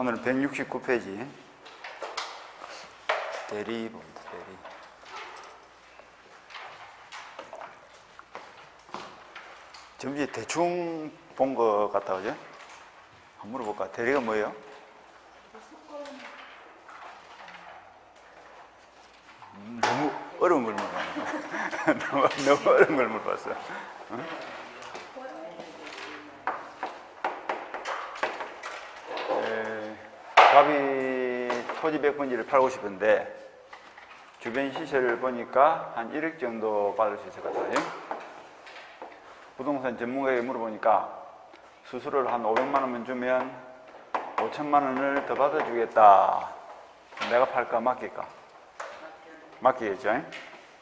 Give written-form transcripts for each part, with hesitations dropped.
오늘은 169페이지 대리 봅니다. 대리. 지금 이제 대충 본 것 같다, 그죠? 한번 물어볼까? 대리가 뭐예요? 너무 어려운 걸 물어봤네. 너무 어려운 걸 물어봤어. 응? 갑이 토지 100분지를 팔고 싶은데 주변 시세를 보니까 한 1억 정도 받을 수 있을 것 같아요. 부동산 전문가에게 물어보니까 수수료를 한 500만 원만 주면 5천만 원을 더 받아주겠다. 내가 팔까 맡길까? 맡기겠죠.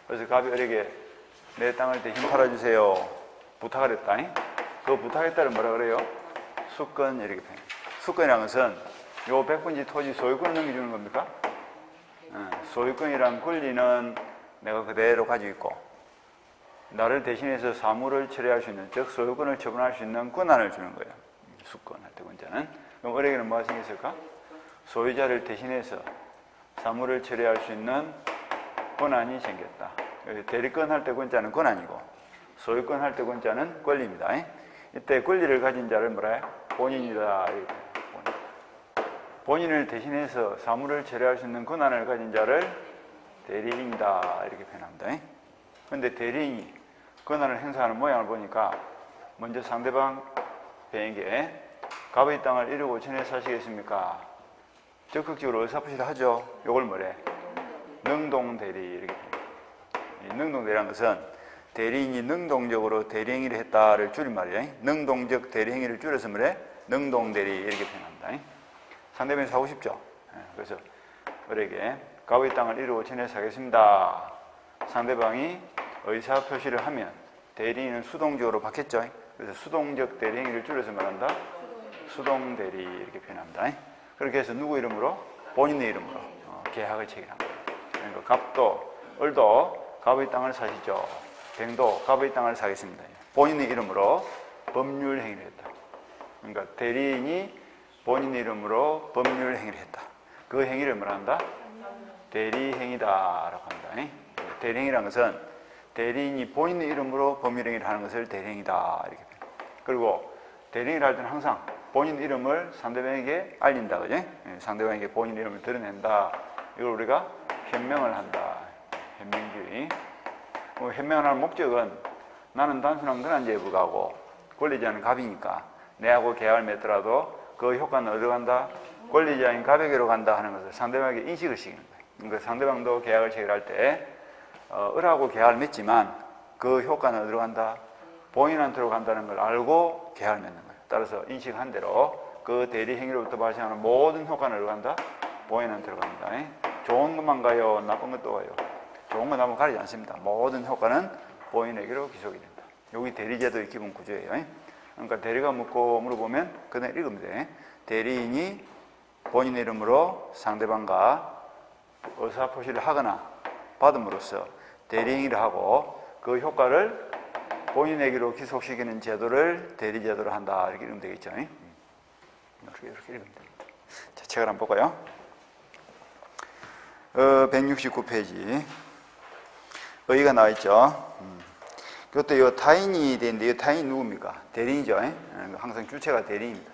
그래서 갑이 어리게 내 땅을 대신 팔아주세요 부탁을 했다. 그 부탁했다를 뭐라 그래요? 수권 이렇게 표현해요. 수권이라는 것은 요 100분지 토지 소유권을 넘겨주는 겁니까? 소유권이란 권리는 내가 그대로 가지고 있고 나를 대신해서 사무를 처리할 수 있는, 즉 소유권을 처분할 수 있는 권한을 주는 거예요. 수권할 때 권자는. 그럼 어뢰에는 뭐가 생겼을까? 소유자를 대신해서 사무를 처리할 수 있는 권한이 생겼다. 대리권 할 때 권자는 권한이고 소유권 할 때 권자는 권리입니다. 이때 권리를 가진 자를 뭐라 해요? 본인이다. 본인을 대신해서 사무를 처리할 수 있는 권한을 가진 자를 대리인이다 이렇게 표현합니다. 그런데 대리인이 권한을 행사하는 모양을 보니까 먼저 상대방 배에게 갑의 땅을 1억 5천에 사시겠습니까? 적극적으로 의사표시를 하죠. 이걸 뭐래? 능동대리 이렇게 표현합니다. 능동대리라는 것은 대리인이 능동적으로 대리행위를 했다를 줄임말이에요. 능동적 대리행위를 줄여서 뭐래? 능동대리 이렇게 표현합니다. 상대방이 사고 싶죠. 그래서 을에게 갑의 땅을 1억 5천에 사겠습니다. 상대방이 의사표시를 하면 대리인은 수동적으로 받겠죠. 그래서 수동적 대리행위를 줄여서 말한다. 수동대리 이렇게 표현합니다. 그렇게 해서 누구 이름으로? 본인의 이름으로 계약을 체결한 거예요. 그러니까 갑도, 을도 갑의 땅을 사시죠. 뱅도 갑의 땅을 사겠습니다. 본인의 이름으로 법률 행위를 했다. 그러니까 대리인이 본인의 이름으로 법률 행위를 했다. 그 행위를 뭐라 한다? 대리행위다라고 합니다. 대리행위라는 것은 대리인이 본인의 이름으로 법률 행위를 하는 것을 대리행위다 이렇게 표현합니다. 그리고 대리행위를 할 때는 항상 본인 이름을 상대방에게 알린다, 그지? 상대방에게 본인 이름을 드러낸다. 이걸 우리가 현명을 한다. 현명주의. 현명을 하는 목적은 나는 단순한 근한제에 불과하고 권리자는 갑이니까 내하고 계약을 맺더라도 그 효과는 어디로 간다? 권리자인 갑에게로 간다 하는 것을 상대방에게 인식을 시키는 거예요. 그러니까 상대방도 계약을 체결할 때 을하고 계약을 맺지만 그 효과는 어디로 간다? 본인한테로 간다는 걸 알고 계약을 맺는 거예요. 따라서 인식한 대로 그 대리 행위로부터 발생하는 모든 효과는 어디로 간다? 본인한테로 갑니다. 좋은 것만 가요? 나쁜 것도 가요? 좋은 건 나쁜 가리지 않습니다. 모든 효과는 본인에게로 기속이 된다. 여기 대리제도의 기본 구조예요. 그러니까 대리가 묻고 물어보면 그냥 읽으면 돼. 대리인이 본인의 이름으로 상대방과 의사표시를 하거나 받음으로써 대리행위를 하고 그 효과를 본인에게로 기속시키는 제도를 대리제도로 한다 이렇게 읽으면 되겠죠. 이렇게 읽으면 됩니다. 자, 책을 한번 볼까요? 169페이지 의의가 나와 있죠. 그것도 이 타인이 되는데 이 타인이 누굽니까? 대리인이죠. 항상 주체가 대리인입니다.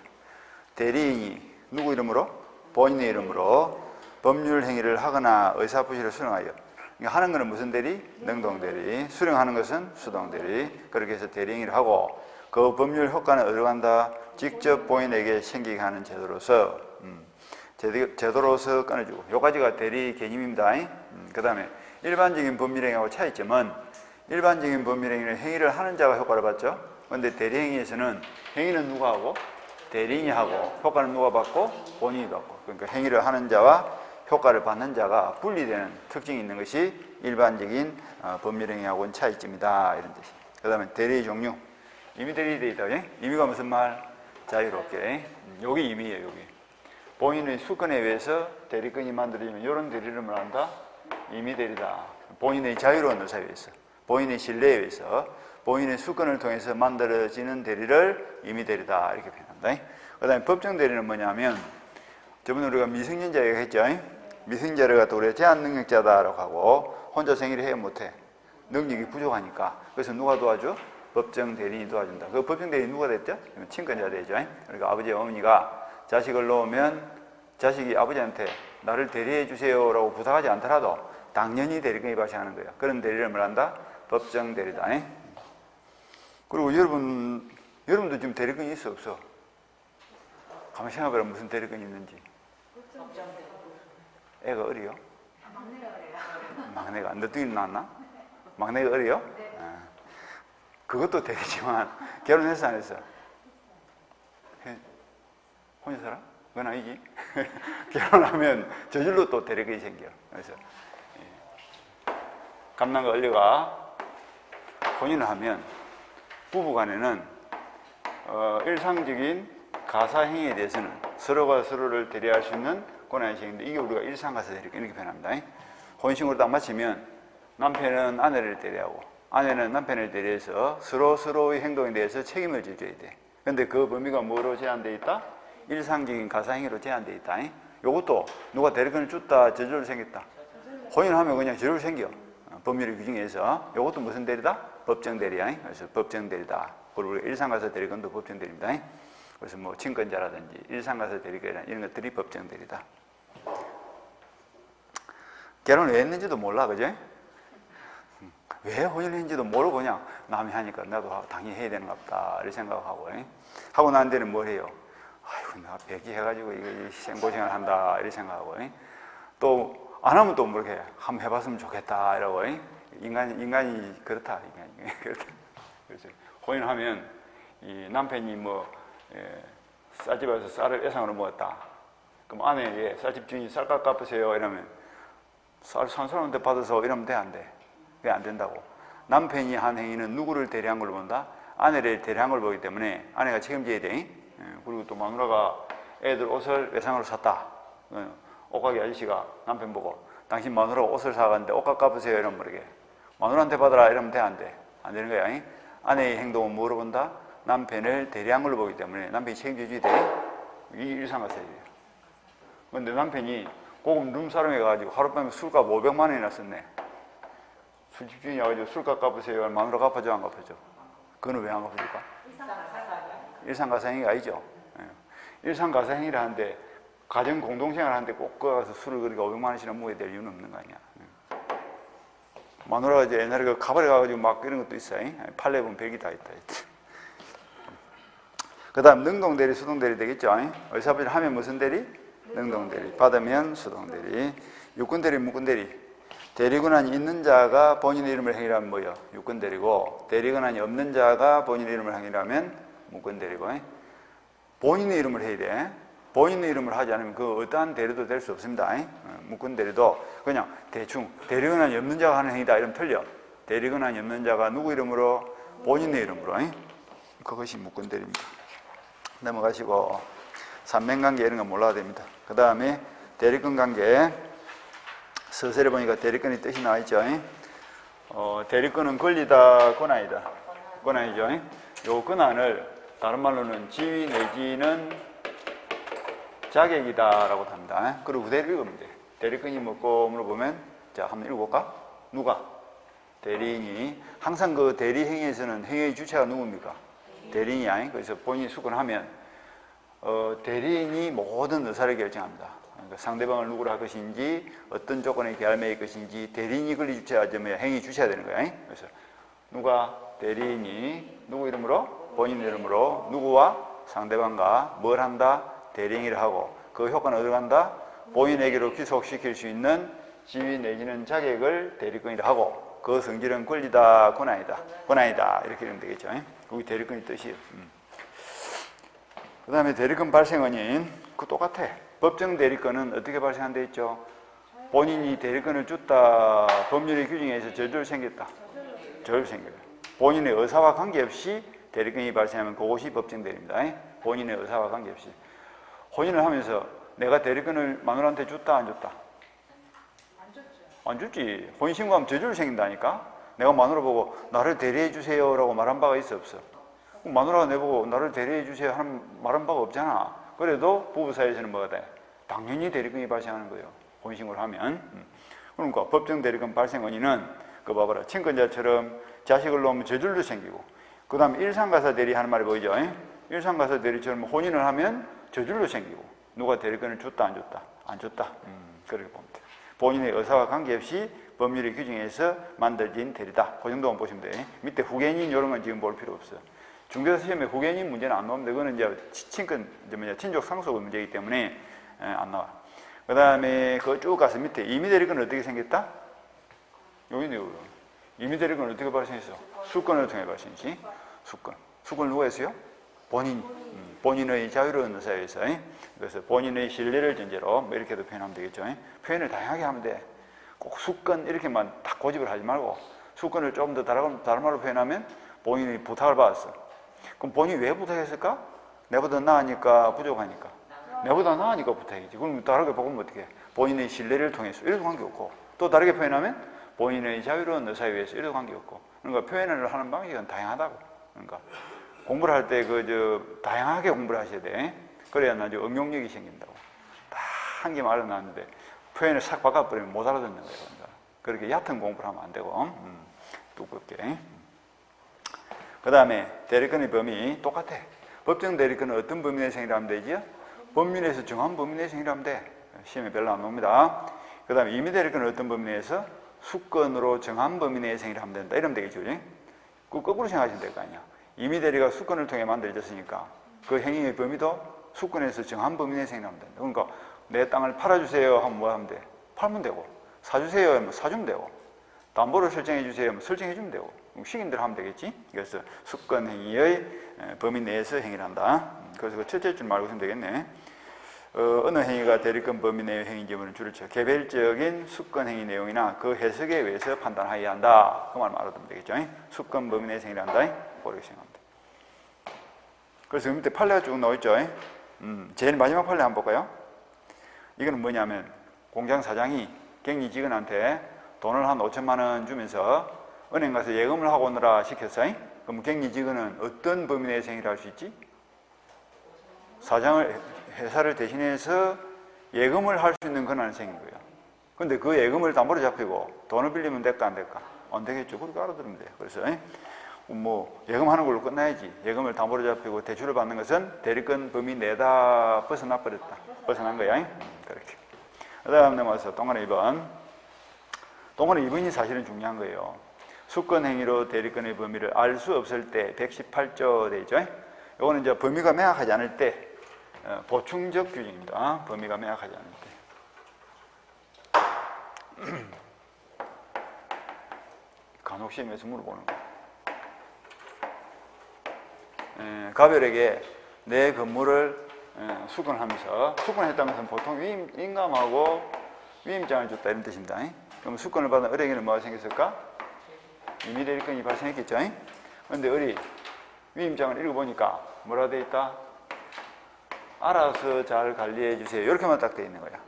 대리인이 누구 이름으로? 본인의 이름으로 법률 행위를 하거나 의사표시를 수령하여. 그러니까 하는 것은 무슨 대리? 능동대리. 수령하는 것은 수동대리. 그렇게 해서 대리행위를 하고 그 법률 효과는 어디로 간다? 직접 본인에게 생기게 하는 제도로서 제도로서 꺼내주고. 요까지가 대리 개념입니다. 그 다음에 일반적인 법률행위하고 차이점은 일반적인 법률행위는 행위를 하는 자가 효과를 받죠. 그런데 대리행위에서는 행위는 누가 하고? 대리인이 하고 효과는 누가 받고? 본인이 받고. 그러니까 행위를 하는 자와 효과를 받는 자가 분리되는 특징이 있는 것이 일반적인 법률행위하고는 차이점이다 이런 뜻이에요. 그 다음에 대리 종류. 임의 대리 돼 있다. 임의가 무슨 말? 자유롭게. 여기 임의예요. 여기. 본인의 수권에 의해서 대리권이 만들어지면 이런 대리를 말한다? 임의 대리다. 본인의 자유로운 의사에 의해서. 본인의 신뢰에 의해서 본인의 수권을 통해서 만들어지는 대리를 임의 대리다 이렇게 표현합니다. 그 다음에 법정 대리는 뭐냐면 저번에 우리가 미성년자 얘기했죠. 미성년자를 갖다 우리가 제한 능력자다라고 하고 혼자 생일을 해 못해. 능력이 부족하니까. 그래서 누가 도와줘? 법정 대리인이 도와준다. 그 법정 대리인 누가 됐죠? 친권자 되죠. 그러니까 아버지 어머니가 자식을 놓으면 자식이 아버지한테 나를 대리해 주세요라고 부탁하지 않더라도 당연히 대리권이 발생하는 거예요. 그런 대리를 말한다? 법정 대리다. 그리고 여러분도 지금 대리권이 있어 없어? 가만히 생각해보라. 무슨 대리권이 있는지. 애가 어려요? 막내가 그래요. 막내가 너뚱이 나왔나? 막내가 어려요? 네. 그것도 대리지만 결혼했어 안 했어? 혼자 살아? 그건 아니지. 결혼하면 저절로 또 대리권이 생겨. 그래서 감남과 얼려가 혼인을 하면 부부간에는 일상적인 가사행위에 대해서는 서로가 서로를 대리할 수 있는 권한이 생기는데 이게 우리가 일상가사 대리권 이렇게 표현합니다. 혼인신고를 딱 마치면 남편은 아내를 대리하고 아내는 남편을 대리해서 서로의 행동에 대해서 책임을 져줘야 돼. 근데 그 범위가 뭐로 제한되어 있다? 일상적인 가사행위로 제한되어 있다. 이것도 누가 대리권을 줬다 저절로 생겼다. 혼인하면 그냥 저절로 생겨. 법률의 규정에서 이것도 무슨 대리다? 법정 대리야. 그래서 법정 대리다. 그리고 일상가사 대리권도 법정 대리입니다. 그래서 뭐 친권자라든지 일상가사 대리권 이런 것들이 법정 대리다. 결혼을 왜 했는지도 몰라, 그죠? 왜 혼인을 했는지도 모르고 그냥 남이 하니까 나도 당연히 해야 되는 것 같다 이렇게 생각하고 하고 난 데는 뭘 해요? 아이고 내가 배기 해가지고 이거 생고생을 한다 이렇게 생각하고 또 안 하면 또 모르게 한번 해봤으면 좋겠다 이러고 인간이 그렇다 인간이 그렇다. 그래서 혼인하면 이 남편이 뭐 쌀집에서 쌀을 예상으로 먹었다. 그럼 아내에게 쌀집 주인이 쌀값 갚으세요 이러면 쌀 산 사람한테 받아서 이러면 돼 안 돼? 그게 안 된다고. 남편이 한 행위는 누구를 대리한 걸 본다? 아내를 대리한 걸 보기 때문에 아내가 책임져야 돼. 그리고 또 마누라가 애들 옷을 외상으로 샀다. 옷가게 아저씨가 남편 보고 당신 마누라가 옷을 사갔는데 옷값 갚으세요 이러면 모르게 마누라한테 받아라 이러면 돼 안 돼? 안 되는 거야. 아내의 행동은 뭐로 본다? 남편을 대리한 걸로 보기 때문에 남편이 책임져줘야 돼. 이게 일상가사예요. 그런데 남편이 고급 룸사롱에 가가지고 하룻밤에 술값 500만 원이나 썼네. 술집 주인이 와가지고 술값 갚으세요. 마누라 갚아줘 안 갚아줘? 그거는 왜 안 갚아줄까? 일상가사행위가 아니죠. 일상가사행위를 하는데 가정 공동생활 하는데 꼭 가서 술을 그렇게 500만 원씩이나 먹어야 될 이유는 없는 거 아니야. 마누라가 이제 옛날에 그 가발에 가가지고 막 이런 것도 있어. 팔레 보면 벽이 다 있다. 그 다음 능동대리, 수동대리 되겠죠. 의사부를 하면 무슨 대리? 능동대리. 받으면 수동대리. 육군대리, 무군대리. 대리권한이 있는 자가 본인의 이름을 행위라면 뭐예요? 육군대리고 대리권한이 없는 자가 본인의 이름을 행위라면 무군대리고 본인의 이름을 해야 돼. 본인의 이름을 하지 않으면 그 어떠한 대리도 될 수 없습니다. 무군대리도 그냥 대충 대리권한이 없는 자가 하는 행위다 이러면 틀려. 대리권한이 없는 자가 누구 이름으로? 본인의 이름으로. 그것이 무군대리입니다. 넘어가시고 삼면관계 이런 거 몰라야 됩니다. 그 다음에 대리권관계 서술에 보니까 대리권의 뜻이 나와 있죠. 대리권은 권리다, 권한이다. 권한이죠. 요 권한을 다른 말로는 지위 내지는 자격이다라고 합니다. 그리고 그대로 읽으면 돼. 대리권이 뭐고 물어보면 자 한번 읽어볼까? 누가? 대리인이 항상 그 대리 행위에서는 행위의 주체가 누굽니까? 대리인이 그래서 본인이 수권하면 대리인이 모든 의사를 결정합니다. 그러니까 상대방을 누구로 할 것인지 어떤 조건에 계약할 것인지 대리인이 권리 주체하자면 행위 주체가 되는 거예요. 그래서 누가 대리인이 누구 이름으로? 본인 이름으로 누구와 상대방과 뭘 한다? 대리행위를 하고 그 효과는 어디 간다? 본인에게로 귀속시킬 수 있는 지위 내지는 자격을 대리권이라 하고 그 성질은 권리다, 권한이다. 권한이다 이렇게 이러면 되겠죠. 그게 대리권의 뜻이에요. 그 다음에 대리권 발생 원인 그 똑같아. 법정 대리권은 어떻게 발생한다 했죠? 본인이 대리권을 줬다 법률의 규정에서 저절로 생겼다. 저절로 생겨요. 본인의 의사와 관계없이 대리권이 발생하면 그것이 법정 대리입니다. 본인의 의사와 관계없이. 혼인을 하면서 내가 대리권을 마누라한테 줬다 안 줬다? 안 줬죠. 안 줬지. 혼인신고하면 저절로 생긴다니까. 내가 마누라 보고 나를 대리해 주세요 라고 말한 바가 있어 없어? 마누라가 내보고 나를 대리해 주세요 하는 말한 바가 없잖아. 그래도 부부 사이에서는 뭐가 돼? 당연히 대리권이 발생하는 거예요. 혼인신고를 하면. 그러니까 법정 대리권 발생 원인은 그 봐봐라. 친권자처럼 자식을 놓으면 저절로 생기고, 그 다음에 일상가사 대리 하는 말이 보이죠? 일상가사 대리처럼 혼인을 하면 저절로 생기고, 누가 대리권을 줬다 안 줬다? 안 줬다. 그렇게 보면 돼요. 본인의 의사와 관계없이 법률의 규정에서 만들어진 대리다. 그 정도만 보시면 돼요. 밑에 후견인 이런 건 지금 볼 필요 없어요. 중개사 시험에 후견인 문제는 안 나옵니다. 그거는 이제 친족 상속의 문제이기 때문에 안 나와. 그 다음에 그거 쭉 가서 밑에 임의대리권은 어떻게 생겼다? 여기네요. 임의대리권은 어떻게 발생했어? 수권을 통해 발생했지. 수권을 누가 했어요? 본인의 자유로운 의사에 의해서. 그래서 본인의 신뢰를 전제로 뭐 이렇게도 표현하면 되겠죠. 표현을 다양하게 하면 돼. 꼭 수권 이렇게만 딱 고집을 하지 말고 수권을 조금 더 다른 말로 표현하면 본인이 부탁을 받았어. 그럼 본인이 왜 부탁했을까? 내보다 나으니까 부족하니까. 내보다 나으니까 부탁이지. 그럼 다르게 보면 어떻게 해? 본인의 신뢰를 통해서 이래도 관계없고, 또 다르게 표현하면 본인의 자유로운 의사에 의해서 이래도 관계없고. 그러니까 표현을 하는 방식은 다양하다고. 그러니까 공부를 할 때 다양하게 공부를 하셔야 돼. 그래야 나중에 응용력이 생긴다고. 다 한 개 말은 나는데 표현을 싹 바꿔버리면 못 알아듣는 거예요. 그러니까 그렇게 얕은 공부를 하면 안 되고 두껍게. 그 다음에 대리권의 범위 똑같아. 법정 대리권은 어떤 범위 내에 생기라 하면 되지? 법률 내에서 정한 범위 내에 생기라 하면 돼. 시험에 별로 안 옵니다. 그 다음에 임의 대리권은 어떤 범위 내에서? 수권으로 정한 범위 내에 생기라 하면 된다. 이러면 되겠죠. 그 거꾸로 생각하시면 될 거 아니야. 임의 대리가 수권을 통해 만들어졌으니까 그 행위의 범위도 수권에서 정한 범위 내에 생기라 하면 된다. 그러니까 내 땅을 팔아주세요 하면 뭐 하면 돼? 팔면 되고, 사주세요 하면 사주면 되고, 담보를 설정해 주세요 하면 설정해 주면 되고, 시킨대로 하면 되겠지. 그래서 수권 행위의 범위 내에서 행위를 한다. 그래서 그 첫째 줄 말고 있으면 되겠네. 어느 행위가 대리권 범위 내의 행위인지 물은 줄을 쳐 개별적인 수권 행위 내용이나 그 해석에 의해서 판단하여야 한다. 그 말만 알아두면 되겠죠. 수권 범위 내에서 행위를 한다. 그렇게 생각합니다. 그래서 밑에 판례가 쭉 나와있죠. 제일 마지막 판례 한번 볼까요? 이거는 뭐냐면 공장 사장이 갱리 직원한테 돈을 한 5천만 원 주면서 은행 가서 예금을 하고 오느라 시켰어요. 그럼 갱리 직원은 어떤 범위 내에서 행위를 할 수 있지? 회사를 대신해서 예금을 할 수 있는 권한이 생긴 거예요. 근데 그 예금을 담보로 잡히고 돈을 빌리면 될까 안 될까? 안 되겠죠. 그렇게 알아들으면 돼요. 그래서 뭐 예금하는 걸로 끝나야지. 예금을 담보로 잡히고 대출을 받는 것은 대리권 범위 내다 벗어나 버렸다. 벗어난 거야. 그렇게. 그 다음 넘어가서 동그라미 2번. 동그라미 2번이 사실은 중요한 거예요. 수권 행위로 대리권의 범위를 알 수 없을 때 118조 되죠. 이거는 이제 범위가 명확하지 않을 때 보충적 규정입니다. 범위가 명확하지 않을 때. 간혹 시험에서 물어보는 거. 가별에게 내 건물을 수권하면서, 수권했다는 것은 보통 임감하고 위임장을 줬다 이런 뜻입니다. 그럼 수권을 받은 을에게는 뭐가 생겼을까? 임의대리권이 발생했겠죠. 그런데 을이 위임장을 읽어보니까 뭐라 되어 있다? 알아서 잘 관리해 주세요. 이렇게만 딱 되어 있는 거야.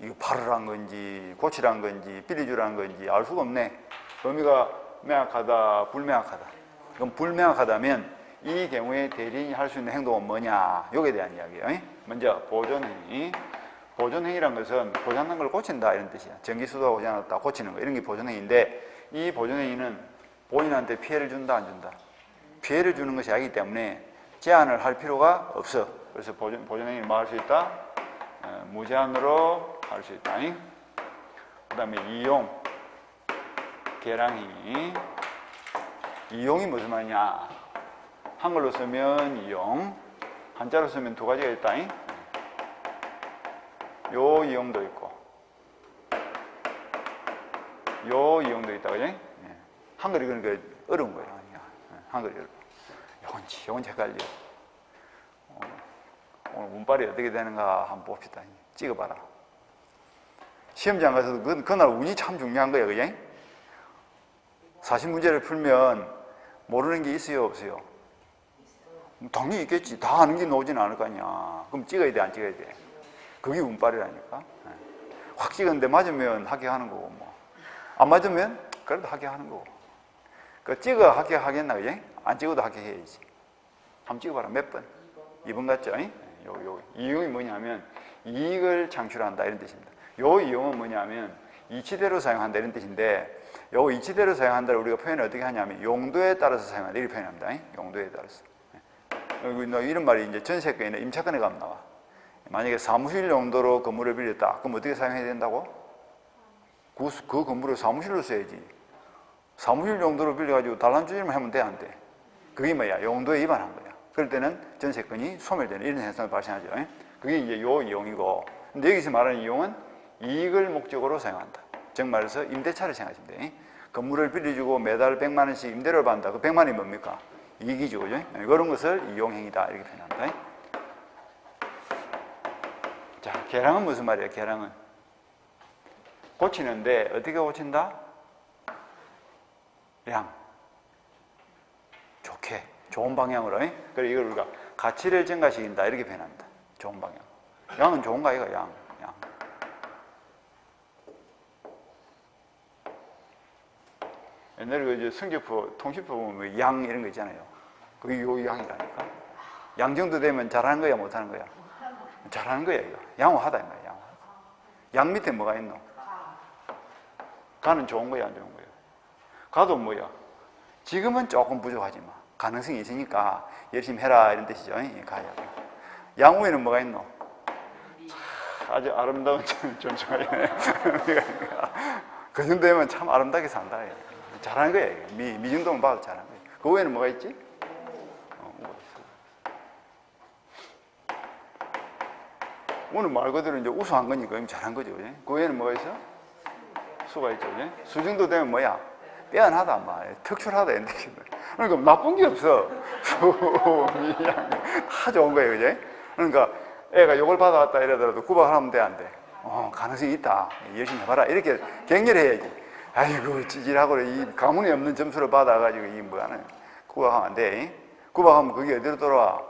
이거 팔으란 건지 고치란 건지 빌려주란 건지 알 수가 없네. 범위가 명확하다, 불명확하다. 그럼 불명확하다면 이 경우에 대리인이 할 수 있는 행동은 뭐냐? 여기에 대한 이야기예요. 먼저 보존행위. 보존행위란 것은 고장난 걸 고친다 이런 뜻이야. 전기수도가 고장났다 고치는 거 이런 게 보존행위인데, 이 보존행위는 본인한테 피해를 준다 안 준다? 피해를 주는 것이 아니기 때문에 제한을 할 필요가 없어. 그래서 보존행위를 뭐 할 수 있다? 무제한으로 할 수 있다. 그 다음에 이용, 계량행위. 이용이 무슨 말이냐? 한글로 쓰면 이용, 한자로 쓰면 두 가지가 있다. 요 이용도 있고, 요 이용도 있다. 그지? 한글이 그러니까 어려운 거예요. 한글이 어려워. 요건지 헷갈려. 오늘 운빨이 어떻게 되는가 한번 봅시다. 찍어봐라. 시험장 가서도 그날 운이 참 중요한 거예요. 그지? 사실 문제를 풀면 모르는 게 있어요, 없어요? 당연히 있겠지. 다 아는 게 나오지는 않을 거 아니야. 그럼 찍어야 돼, 안 찍어야 돼? 그게 운빨이라니까. 확 찍었는데 맞으면 합격하는 거고, 뭐. 안 맞으면 그래도 합격하는 거고. 그 찍어 합격하겠나, 그지? 안 찍어도 합격해야지. 한번 찍어봐라. 몇 번? 2번 같죠? 이용이 뭐냐면 이익을 창출한다 이런 뜻입니다. 요 이용은 뭐냐면 이치대로 사용한다 이런 뜻인데, 요 이치대로 사용한다를 우리가 표현을 어떻게 하냐면 용도에 따라서 사용한다 이렇게 표현합니다. 용도에 따라서. 이런 말이 이제 전세권이나 임차권에 가면 나와. 만약에 사무실 용도로 건물을 빌렸다. 그럼 어떻게 사용해야 된다고? 그 건물을 사무실로 써야지. 사무실 용도로 빌려가지고 단란주의만 하면 돼, 안 돼? 그게 뭐야? 용도에 위반한 거야. 그럴 때는 전세권이 소멸되는 이런 현상이 발생하죠. 그게 이제 요 이용이고, 근데 여기서 말하는 이용은 이익을 목적으로 사용한다. 즉 말해서 임대차를 생각하시면 돼. 건물을 빌려주고 매달 100만 원씩 임대료를 받는다. 그 100만 원이 뭡니까? 이익이죠, 그죠? 그런 것을 이용행위다 이렇게 표현합니다. 자, 계량은 무슨 말이에요? 계량은 고치는데 어떻게 고친다? 양 좋게, 좋은 방향으로. 그래서 이걸 우리가 가치를 증가시킨다 이렇게 표현합니다. 좋은 방향. 양은 좋은가 이거? 양. 옛날에 그 성적표, 통식표 보면 양 이런 거 있잖아요. 그게 요 양이라니까. 양 정도 되면 잘하는 거야, 못하는 거야? 잘하는 거야, 이거. 양호하다, 이 말이야. 양 밑에 뭐가 있노? 가는 좋은 거야, 안 좋은 거야? 가도 뭐야? 지금은 조금 부족하지만 가능성이 있으니까 열심히 해라 이런 뜻이죠. 가야 돼. 양 후에는 뭐가 있노? 아주 아름다운 점수가 있네. 그 정도 되면 참 아름답게 산다. 잘하는 거야. 미중동을 봐도 잘하는 거야. 그 후에는 뭐가 있지? 오늘 말 그대로 이제 우수한 거니까 잘한 거죠. 그 외에는 뭐가 있어? 수가 있죠. 수 정도 되면 뭐야? 빼어나다, 특출하다. 그러니까 나쁜 게 없어. 수, 미, 양. 다 좋은 거예요. 그지? 그러니까 애가 욕을 받아왔다 이러더라도 구박하면 돼, 안 돼? 가능성이 있다. 열심히 해봐라. 이렇게 격려해야지. 아이고, 찌질하고 이 가문이 없는 점수를 받아가지고 이 뭐하는 구박하면 안 돼. 구박하면 그게 어디로 돌아와?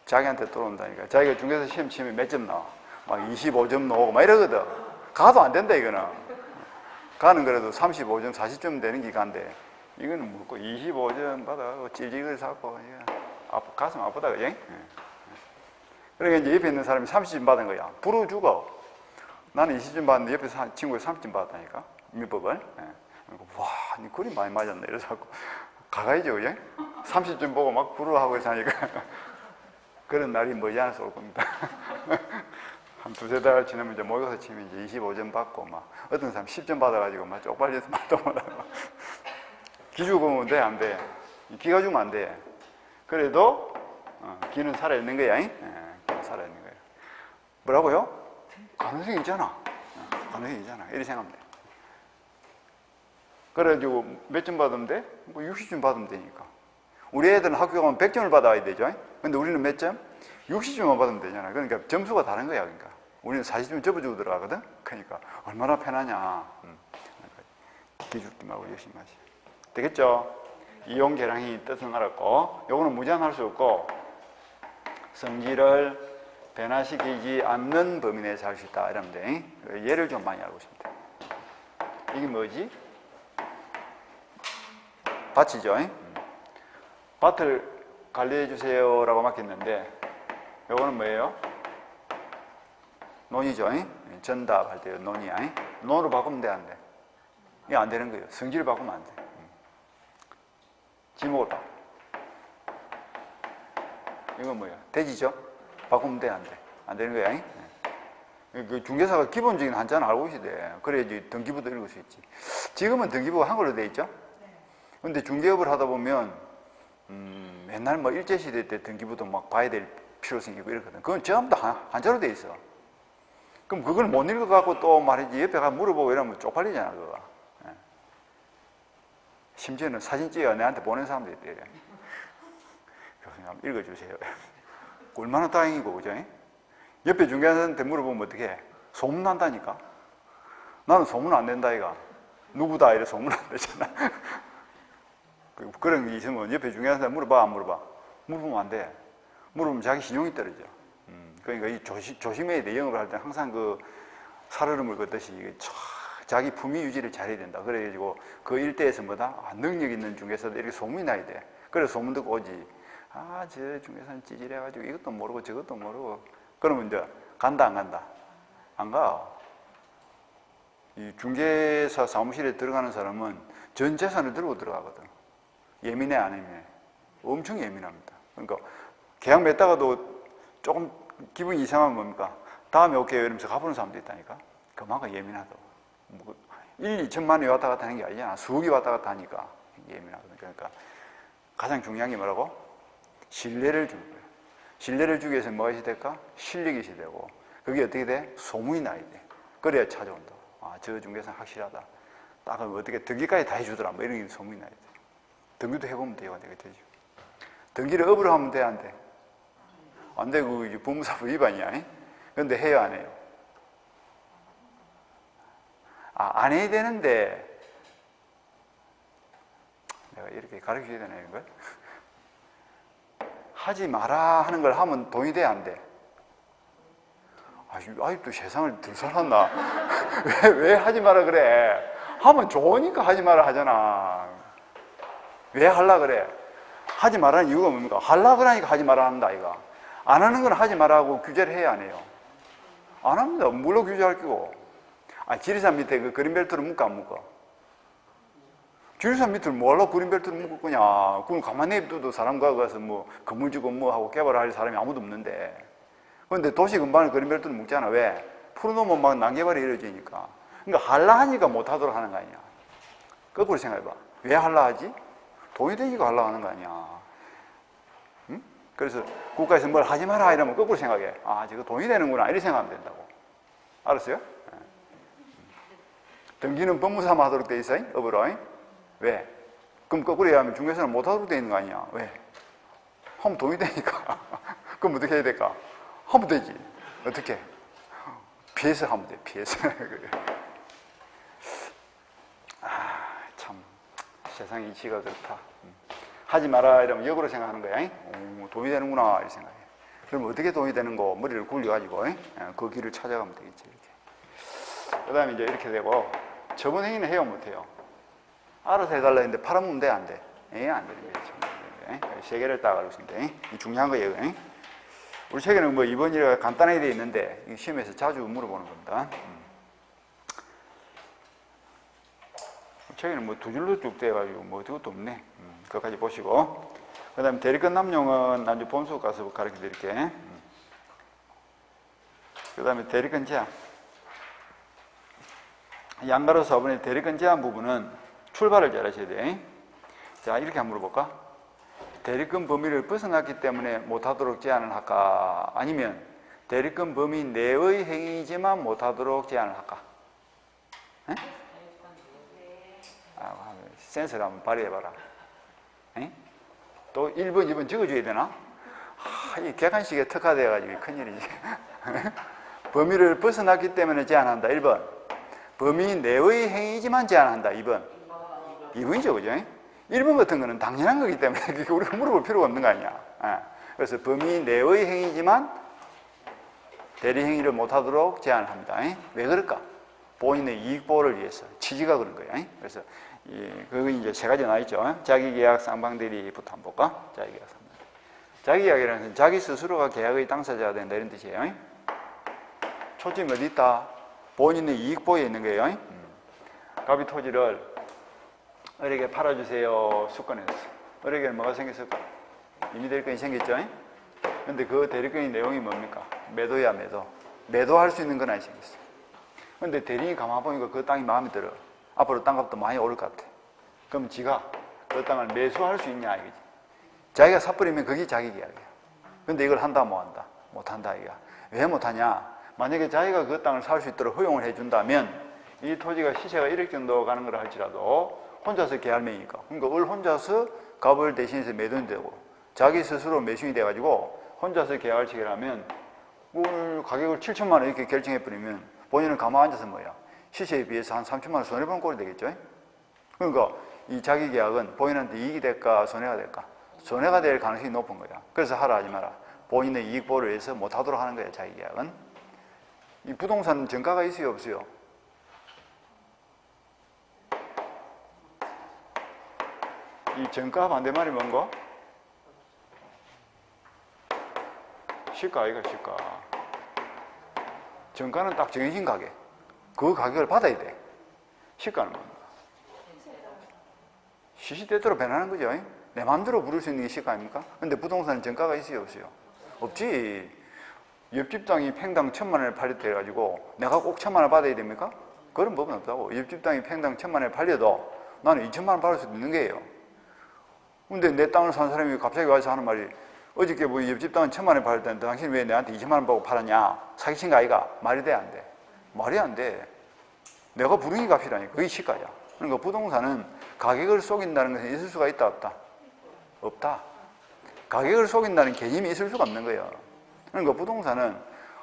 자기한테 돌아온다니까. 자기가 중개사 시험 치면 몇 점 나와? 막 25점 나오고 막 이러거든. 가도 안 된다, 이거는. 가는 그래도 35점, 40점 되는 기간인데, 이거는 뭐고 25점 받아, 찔찔을 사고, 가슴 아프다, 그지? 그러니까 이제 옆에 있는 사람이 30점 받은 거야. 부러 죽어. 나는 20점 받았는데 옆에 친구가 30점 받았다니까. 민법을. 와, 니 그림 많이 맞았네. 이래서 자꾸 가가야죠, 그지? 30점 보고 막 부러워하고 해서 하니까. 그런 날이 머지않아서 올 겁니다. 한 두세 달 지나면 이제 모의고사 치면 이제 25점 받고 막 어떤 사람 10점 받아가지고 막 쪽팔려서 말도 못하고 기 죽으면 돼, 안 돼? 기가 죽으면 안 돼. 그래도 기는 살아있는 거야. 기는 살아있는 거야. 뭐라고요? 가능성이 있잖아. 가능성이 있잖아. 이렇게 생각하면 돼. 그래가지고 몇 점 받으면 돼? 뭐 60점 받으면 되니까. 우리 애들은 학교 가면 100점을 받아야 되죠. 근데 우리는 몇 점? 60점만 받으면 되잖아. 그러니까 점수가 다른 거야. 그러니까 우리는 40점 접어주고 들어가거든. 그러니까 얼마나 편하냐. 기죽지 말고 열심히 하시. 되겠죠? 이용 계량이 뜻은 알았고, 요거는 무제한할 수 없고 성질을 변화시키지 않는 범위 내에서 할 수 있다. 이러면 돼. 예를 좀 많이 알고 있습니다. 이게 뭐지? 밭이죠. 밭을 관리해 주세요라고 맡겼는데, 요거는 뭐예요? 논이죠. 전답할 때 논이야. 논으로 바꾸면 돼, 안 돼? 이게 안 되는 거예요. 성질을 바꾸면 안 돼. 지목을 바꿔. 이건 뭐야? 돼지죠? 바꾸면 돼, 안 돼? 안 되는 거야. 그 중개사가 기본적인 한자는 알고 있어야 돼. 그래야지 등기부도 읽을 수 있지. 지금은 등기부가 한글로 돼 있죠? 근데 중개업을 하다 보면 맨날 뭐 일제시대 때 등기부도 막 봐야 될 필요 생기고 이러거든. 그건 전부 다 한자로 돼 있어. 그럼 그걸 못 읽어갖고 또 말이지 옆에 가서 물어보고 이러면 쪽팔리잖아, 그거. 심지어는 사진 찍어 내한테 보낸 사람도 있대. 교수님 한번 읽어주세요. 얼마나 다행이고, 그죠? 옆에 중개사한테 물어보면 어떻게 해? 소문난다니까. 나는 소문 안 낸다, 이가. 누구다, 이래 소문 안 되잖아. 그런 게 있으면 옆에 중개사한테 물어봐, 안 물어봐? 물어보면 안 돼. 물어보면 자기 신용이 떨어져. 그러니까 이 조심해야 돼. 영업을 할 때 항상 그 살얼음을 걷듯이 자기 품위 유지를 잘해야 된다. 그래가지고 그 일대에서 뭐다? 능력 있는 중개사들 이렇게 소문이 나야 돼. 그래서 소문 듣고 오지. 저 중개사는 찌질해가지고 이것도 모르고 저것도 모르고. 그러면 이제 간다 안 간다? 안 가. 이 중개사 사무실에 들어가는 사람은 전 재산을 들고 들어가거든. 예민해 안 예민해? 엄청 예민합니다. 그러니까 계약 맺다가도 조금 기분이 이상하면 뭡니까? 다음에 올게요 이러면서 가보는 사람도 있다니까. 그만큼 예민하다고. 뭐 1, 2천만 원이 왔다 갔다 하는 게 아니잖아. 수억이 왔다 갔다 하니까 예민하거든. 그러니까 가장 중요한 게 뭐라고? 신뢰를 주는 거예요. 신뢰를 주기 위해서 뭐가 있어야 될까? 실력이 있어야 되고, 그게 어떻게 돼? 소문이 나야 돼. 그래야 찾아온다. 아, 저 중개사 확실하다. 딱 어떻게 등기까지 다 해주더라. 뭐 이런 게 소문이 나야 돼. 등기도 해보면 돼요. 되죠. 등기를 업으로 하면 돼, 안 돼? 안 돼. 그 법무사법 위반이야. 그런데 해요, 안 해요? 아, 안 해야 되는데, 내가 이렇게 가르쳐줘야 되나, 이런 걸? 하지 마라 하는 걸 하면 돈이 돼, 안 돼? 아직도 세상을 덜 살았나? 왜 하지 마라 그래? 하면 좋으니까 하지 마라 하잖아. 왜 하려 그래? 하지 말라는 이유가 뭡니까? 하려 그러니까 하지 마라 한다, 이거. 안 하는 건 하지 말라고 규제를 해야 안 해요? 안 합니다. 뭘로 규제할 끼고? 지리산 밑에 그 그린벨트를 묶어, 안 묶어? 지리산 밑을 뭐하려고 그린벨트를 묶을 거냐? 그럼 가만히 냅둬도 사람 가서 뭐 건물 짓고 뭐 하고 개발할 사람이 아무도 없는데. 그런데 도시 근방에 그린벨트를 묶잖아. 왜? 풀어놓으면 막 난개발이 이루어지니까. 그러니까 할라 하니까 못하도록 하는 거 아니야. 거꾸로 생각해봐. 왜 할라 하지? 돈이 되니까 할라 하는 거 아니야. 응? 그래서 국가에서 뭘 하지 마라 이러면 거꾸로 생각해. 아, 저거 돈이 되는구나. 이렇게 생각하면 된다고. 알았어요? 등기는 법무사만 하도록 돼 있어, 업으로. 왜? 그럼 거꾸로 얘기하면 중개사는 못 하도록 돼 있는 거 아니야. 왜? 하면 돈이 되니까. 그럼 어떻게 해야 될까? 하면 되지. 어떻게? 피해서 하면 돼, 피해서. 참, 세상 이치가 그렇다. 하지 마라 이러면 역으로 생각하는 거야. 돈이 되는구나, 이렇게 생각해. 그럼 어떻게 돈이 되는 거? 머리를 굴려가지고, 그 길을 찾아가면 되겠지, 이렇게. 그 다음에 이제 이렇게 되고, 저번 행위는 해요, 못해요? 알아서 해달라 했는데 팔아먹으면 돼, 안 돼? 안 되는 거죠. 세 개를 딱 알고 있습니다. 이 중요한 거예요. 우리 책에는 뭐 이번 일이 간단하게 되어 있는데, 시험에서 자주 물어보는 겁니다. 책에는 뭐 두 줄로 쭉 돼가지고 뭐 어떻게 없네. 그것까지 보시고. 그 다음에 대리권 남용은 나중에 본수업 가서 가르쳐 드릴게. 그 다음에 대리권 제한. 양가로 4번의 대리권 제한 부분은 출발을 잘 하셔야 돼. 자, 이렇게 한번 물어볼까? 대리권 범위를 벗어났기 때문에 못하도록 제한을 할까? 아니면 대리권 범위 내의 행위지만 못하도록 제한을 할까? 에? 센스를 한번 발휘해봐라. 에? 또 1번, 2번 적어줘야 되나? 이 객관식에 특화되어가지고 큰일이지. 범위를 벗어났기 때문에 제한한다. 1번. 범위 내의 행위지만 제한한다. 2번. 2번이죠, 그죠? 1번 같은 거는 당연한 거기 때문에 우리가 물어볼 필요가 없는 거 아니야. 그래서 범위 내의 행위지만 대리 행위를 못하도록 제한을 합니다. 왜 그럴까? 본인의 이익 보호를 위해서 취지가 그런 거예요. 그래서 그거 이제 세 가지 나와 있죠. 자기계약 쌍방대리부터 한번 볼까? 자기계약 쌍방대리. 자기계약이라는 것은 자기 스스로가 계약의 당사자가 된다 이런 뜻이에요. 초점이 어디 있다? 본인의 이익 보호에 있는 거예요. 갑이 토지를 을에게 팔아주세요. 수건했어. 을에게는 뭐가 생겼을까? 임의대리권이 생겼죠? 근데 그 대리권의 내용이 뭡니까? 매도야, 매도. 매도할 수 있는 건 아니 생겼어. 근데 대리인이 가만 보니까 그 땅이 마음에 들어. 앞으로 땅값도 많이 오를 것 같아. 그럼 지가 그 땅을 매수할 수 있냐, 이거지. 자기가 사버리면 그게 자기 계약이야. 근데 이걸 한다, 뭐 한다? 못 한다, 이거야. 왜 못하냐? 만약에 자기가 그 땅을 살 수 있도록 허용을 해준다면 이 토지가 시세가 1억 정도 가는 거라 할지라도 혼자서 계약명이니까. 그러니까 을 혼자서 갑을 대신해서 매도는 되고 자기 스스로 매수인이 돼가지고 혼자서 계약을 체결하면 을 가격을 7천만 원 이렇게 결정해버리면 본인은 가만히 앉아서 뭐야? 시세에 비해서 한 3천만 원 손해보는 꼴이 되겠죠? 그러니까 이 자기 계약은 본인한테 이익이 될까 손해가 될까? 손해가 될 가능성이 높은 거야. 그래서 하라 하지 마라. 본인의 이익 보호를 위해서 못하도록 하는 거야, 자기 계약은. 이 부동산 정가가 있어요, 없어요? 이 정가 반대말이 뭔가? 시가 아이가 시가. 정가는 딱 정해진 가격. 그 가격을 받아야 돼. 시가는 뭡니까? 시시때때로 변하는 거죠. 내 마음대로 부를 수 있는 게 시가 아닙니까? 근데 부동산은 정가가 있어요, 없어요? 없지. 옆집 땅이 팽당 1,000만 원에 팔렸다 해가지고 내가 꼭 1,000만 원 받아야 됩니까? 그런 법은 없다고. 옆집 땅이 팽당 1,000만 원에 팔려도 나는 2,000만 원 받을 수도 있는 거예요. 근데 내 땅을 산 사람이 갑자기 와서 하는 말이 어저께 뭐 옆집 땅은 1,000만 원에 팔렸다는데 당신 왜 내한테 2,000만 원 받고 팔았냐? 사기친 거 아이가? 말이 돼, 안 돼? 말이 안 돼. 내가 부르기 값이라니까. 그게 시가야. 그러니까 부동산은 가격을 속인다는 것은 있을 수가 있다, 없다? 없다. 가격을 속인다는 개념이 있을 수가 없는 거예요. 그러니까 부동산은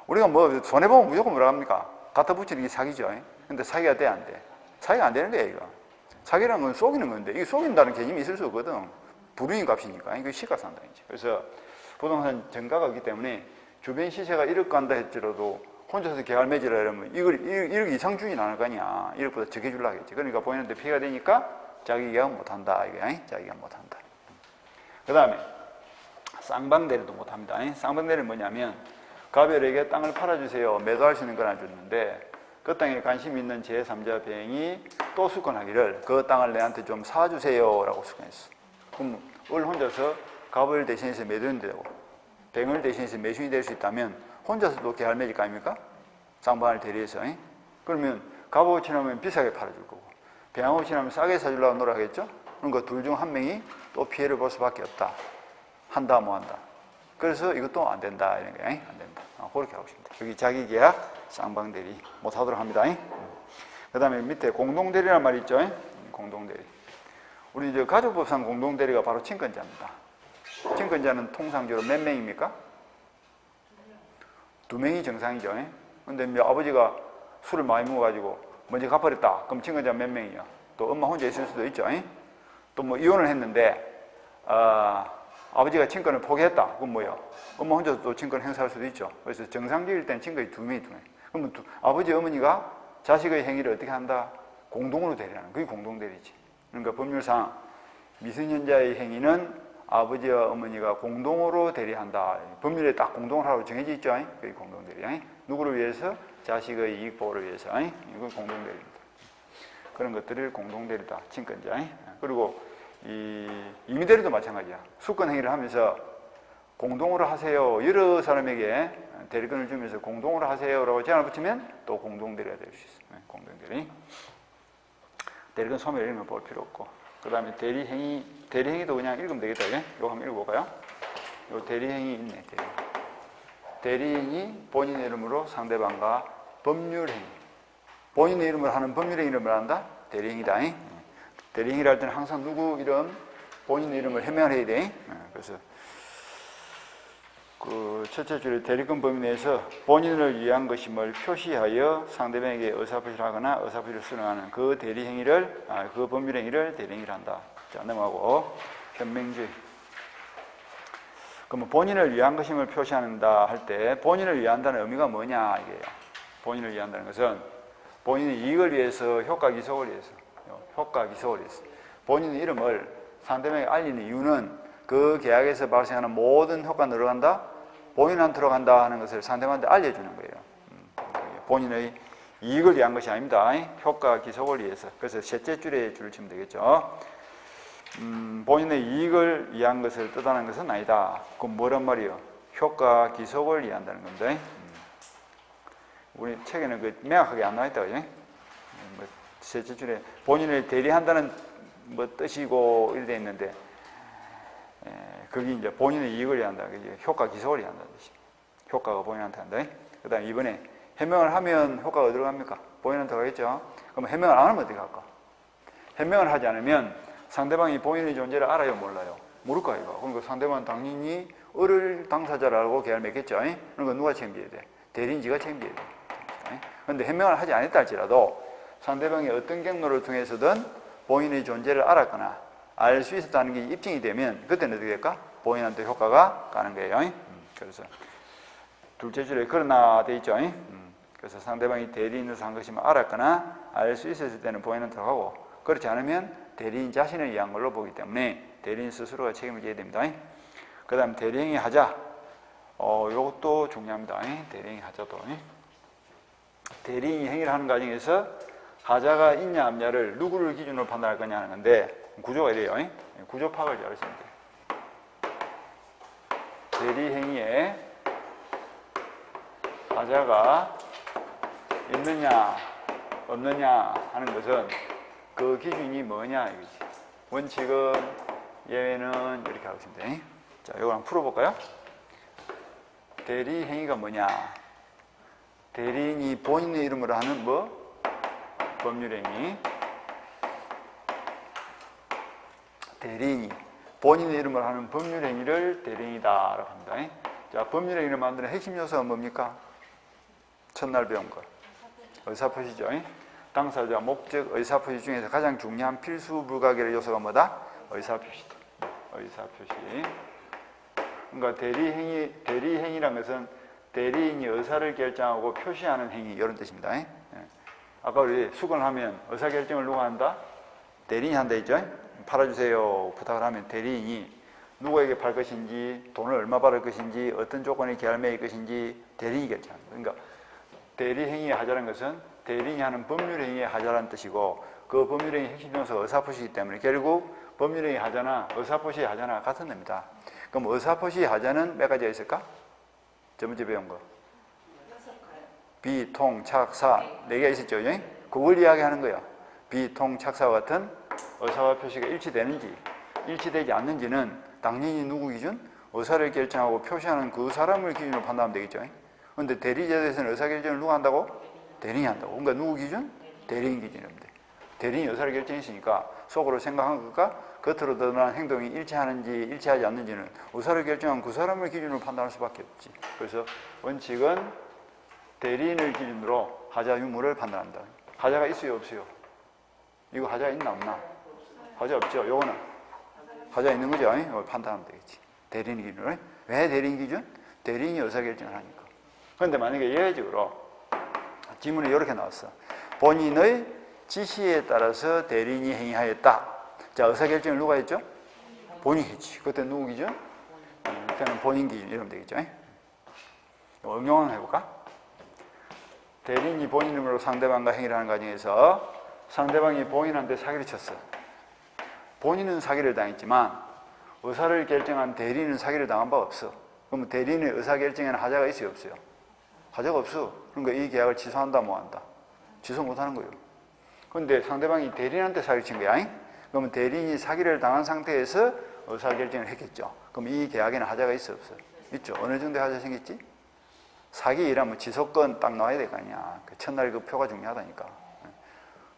우리가 뭐 손해보면 무조건 뭐라 합니까? 갖다 붙이는 게 사기죠. 근데 사기가 돼, 안 돼? 사기가 안 되는 거야, 이거. 사기라는 건 속이는 건데, 이게 속인다는 개념이 있을 수 없거든. 부르기 값이니까. 이거 시가상당이지. 그래서 부동산 정가가 있기 때문에 주변 시세가 1억 간다 했더라도 혼자서 계약 맺으라 이러면 이걸 1억 이상 주진 않을 거 아니야. 1억보다 적게 주려고 하겠지. 그러니까 본인한테 피해가 되니까 자기 계약 못 한다. 이게 자기 계약 못 한다. 그 다음에 쌍방대리도 못 합니다. 쌍방대리는 뭐냐면 가별에게 땅을 팔아주세요. 매도할 수 있는 걸 안 줬는데 그 땅에 관심 있는 제3자 병이 또 수권하기를 그 땅을 내한테 좀 사주세요 라고 수권했어. 그럼 을 혼자서 갑을 대신해서 매도인이 되고 병을 대신해서 매수인이 될 수 있다면 혼자서도 계약 맺을 거 아닙니까? 쌍방을 대리해서. 그러면 갑하고 친하면 비싸게 팔아줄 거고 병하고 친하면 싸게 사주려고 노력하겠죠? 그러니까 둘 중 한 명이 또 피해를 볼 수밖에 없다. 한다 뭐 한다. 그래서 이것도 안 된다 이런 거야. 안 된다. 그렇게 하고 싶습니다. 여기 자기 계약 쌍방 대리 못 하도록 합니다. 그 다음에 밑에 공동 대리란 말이 있죠. 공동 대리. 우리 이제 가족법상 공동 대리가 바로 친권자입니다. 친권자는 통상적으로 몇 명입니까? 2명이 정상이죠. 근데 아버지가 술을 많이 먹어가지고 먼저 갚아버렸다. 그럼 친권자 몇 명이요? 또 엄마 혼자 있을 수도 있죠. 또 뭐 이혼을 했는데 아버지가 친권을 포기했다. 그럼 뭐요? 엄마 혼자서 또 친권 행사할 수도 있죠. 그래서 정상적일 때는 친권이 2명이 2명. 그러면 아버지, 어머니가 자식의 행위를 어떻게 한다? 공동으로 대리하는. 그게 공동대리지. 그러니까 법률상 미성년자의 행위는 아버지와 어머니가 공동으로 대리한다. 법률에 딱 공동을 하라고 정해져 있죠. 그게 공동대리. 누구를 위해서? 자식의 이익 보호를 위해서. 이건 공동대리입니다. 그런 것들을 공동대리다. 친권자. 그리고 임의대리도 마찬가지야. 수권 행위를 하면서 공동으로 하세요. 여러 사람에게 대리권을 주면서 공동으로 하세요라고 제안을 붙이면 또 공동대리가 될 수 있어요. 공동대리. 대리권 소멸 이런 거 볼 필요 없고. 그 다음에 대리행위도 그냥 읽으면 되겠다. 이거 한번 읽어볼까요? 요 대리행위 있네. 대리행위 본인의 이름으로 상대방과 법률행위. 본인의 이름으로 하는 법률행위를 말한다? 대리행위다. 대리행위를 할 때는 항상 누구 이름, 본인의 이름을 해명을 해야 돼. 그래서 그 첫째 줄에 대리권 범위 내에서 본인을 위한 것임을 표시하여 상대방에게 의사표시를 하거나 의사표시를 수령하는 그 대리행위를, 그 법률행위를 대리행위를 한다. 자, 넘어가고 현명주의. 그러면 본인을 위한 것임을 표시한다 할 때 본인을 위한다는 의미가 뭐냐 이게요. 본인을 위한다는 것은 본인의 이익을 위해서, 효과 기속을 위해서, 본인의 이름을 상대방에게 알리는 이유는 그 계약에서 발생하는 모든 효과가 들어간다? 본인한테 들어간다 하는 것을 상대방한테 알려주는 거예요. 본인의 이익을 위한 것이 아닙니다. 효과 기속을 위해서. 그래서 셋째 줄에 줄을 치면 되겠죠. 본인의 이익을 위한 것을 뜻하는 것은 아니다. 그럼 뭐란 말이요? 효과 기속을 위한다는 건데. 우리 책에는 그 명확하게 안 나와 있다, 그죠? 셋째 줄에 본인을 대리한다는 뭐 뜻이고 이렇게 돼 있는데, 그게 이제 본인의 이익을 위한다. 효과 기속을 위한다는 뜻이. 효과가 본인한테 한다. 그 다음에 이번에 해명을 하면 효과가 어디로 갑니까? 본인한테 가겠죠? 그럼 해명을 안 하면 어떻게 할까? 해명을 하지 않으면 상대방이 본인의 존재를 알아요, 몰라요? 모를 거 아이가. 그러니까 상대방은 당연히 을을 당사자라고 계약을 맺겠죠? 그러니까 누가 책임져야 돼? 대리인지가 책임져야 돼. 그런데 해명을 하지 않았다 할지라도 상대방이 어떤 경로를 통해서든 본인의 존재를 알았거나 알 수 있었다는 게 입증이 되면 그때는 어떻게 될까? 본인한테 효과가 가는 거예요. 그래서 둘째 줄에 그러나 돼 있죠. 그래서 상대방이 대리인으로서 한 것임을 알았거나 알 수 있었을 때는 본인한테 하고, 그렇지 않으면 대리인 자신을 위한 걸로 보기 때문에 대리인 스스로가 책임을 져야 됩니다. 그 다음 대리행위 하자. 이것도 중요합니다. 대리행위 하자도. 대리인이 행위를 하는 과정에서 하자가 있냐 없냐를 누구를 기준으로 판단할 거냐 하는 건데 구조가 이래요. 구조 파악을 잘 하시면 돼요. 대리 행위에 하자가 있느냐 없느냐 하는 것은 그 기준이 뭐냐 이거지. 원칙은 예외는 이렇게 하고 있습니다. 자, 이거 한번 풀어볼까요? 대리 행위가 뭐냐? 대리인이 본인의 이름으로 하는 뭐? 법률행위. 대리인이 본인의 이름으로 하는 법률행위를 대리인이다라고 합니다. 자, 법률행위를 만드는 핵심 요소가 뭡니까? 첫날 배운 거. 의사표시죠. 당사자, 목적, 의사표시 중에서 가장 중요한 필수 불가결의 요소가 뭐다? 의사표시다. 의사표시. 그러니까 대리행위란 것은 대리인이 의사를 결정하고 표시하는 행위 이런 뜻입니다. 아까 우리 수건을 하면 의사결정을 누가 한다? 대리인이 한다 했죠? 팔아주세요 부탁을 하면 대리인이 누구에게 팔 것인지, 돈을 얼마 받을 것인지, 어떤 조건의 계약을 맺을 것인지 대리인이 결정합니다. 그러니까 대리행위의 하자라는 것은 대리인이 하는 법률행위의 하자라는 뜻이고, 그 법률행위의 핵심 요소가 의사표시이기 때문에 결국 법률행위의 하자나 의사표시의 하자나 같은 겁니다. 그럼 의사표시의 하자는 몇 가지가 있을까? 저번주에 배운 거. 비, 통, 착, 사 4개가 있었죠. 그걸 이야기하는 거야. 비, 통, 착, 사와 같은 의사와 표시가 일치되는지 일치되지 않는지는 당연히 누구 기준? 의사를 결정하고 표시하는 그 사람을 기준으로 판단하면 되겠죠. 그런데 대리제도에서는 의사결정을 누가 한다고? 대리인이 한다고. 그러니까 누구 기준? 대리인 기준입니다. 대리인이 의사를 결정했으니까 속으로 생각한 것과 겉으로 드러난 행동이 일치하는지 일치하지 않는지는 의사를 결정한 그 사람을 기준으로 판단할 수밖에 없지. 그래서 원칙은 대리인을 기준으로 하자 유무를 판단한다. 하자가 있어요 없어요? 이거 하자 있나 없나? 하자 없죠. 요거는 하자 있는 거죠. 판단하면 되겠지. 대리인 기준으로. 왜 대리인 기준? 대리인이 의사결정을 하니까. 그런데 만약에 예외적으로 지문에 이렇게 나왔어. 본인의 지시에 따라서 대리인이 행위하였다. 자, 의사결정을 누가 했죠? 본인이 했지. 그때 누구 기준? 그때는 본인 기준 이러면 되겠죠. 응용 한번 해볼까? 대리인이 본인 이름으로 상대방과 행위를 하는 과정에서 상대방이 본인한테 사기를 쳤어. 본인은 사기를 당했지만 의사를 결정한 대리인은 사기를 당한 바 없어. 그러면 대리인의 의사결정에는 하자가 있어요 없어요? 하자가 없어. 그러니까 이 계약을 취소한다 뭐 한다? 취소 못하는 거예요. 그런데 상대방이 대리인한테 사기를 친 거야. 그러면 대리인이 사기를 당한 상태에서 의사결정을 했겠죠. 그럼 이 계약에는 하자가 있어 없어? 있죠. 어느 정도의 하자 생겼지? 사기 일하면 지속권 딱 나와야 될 거 아니야. 그 첫날 그 표가 중요하다니까.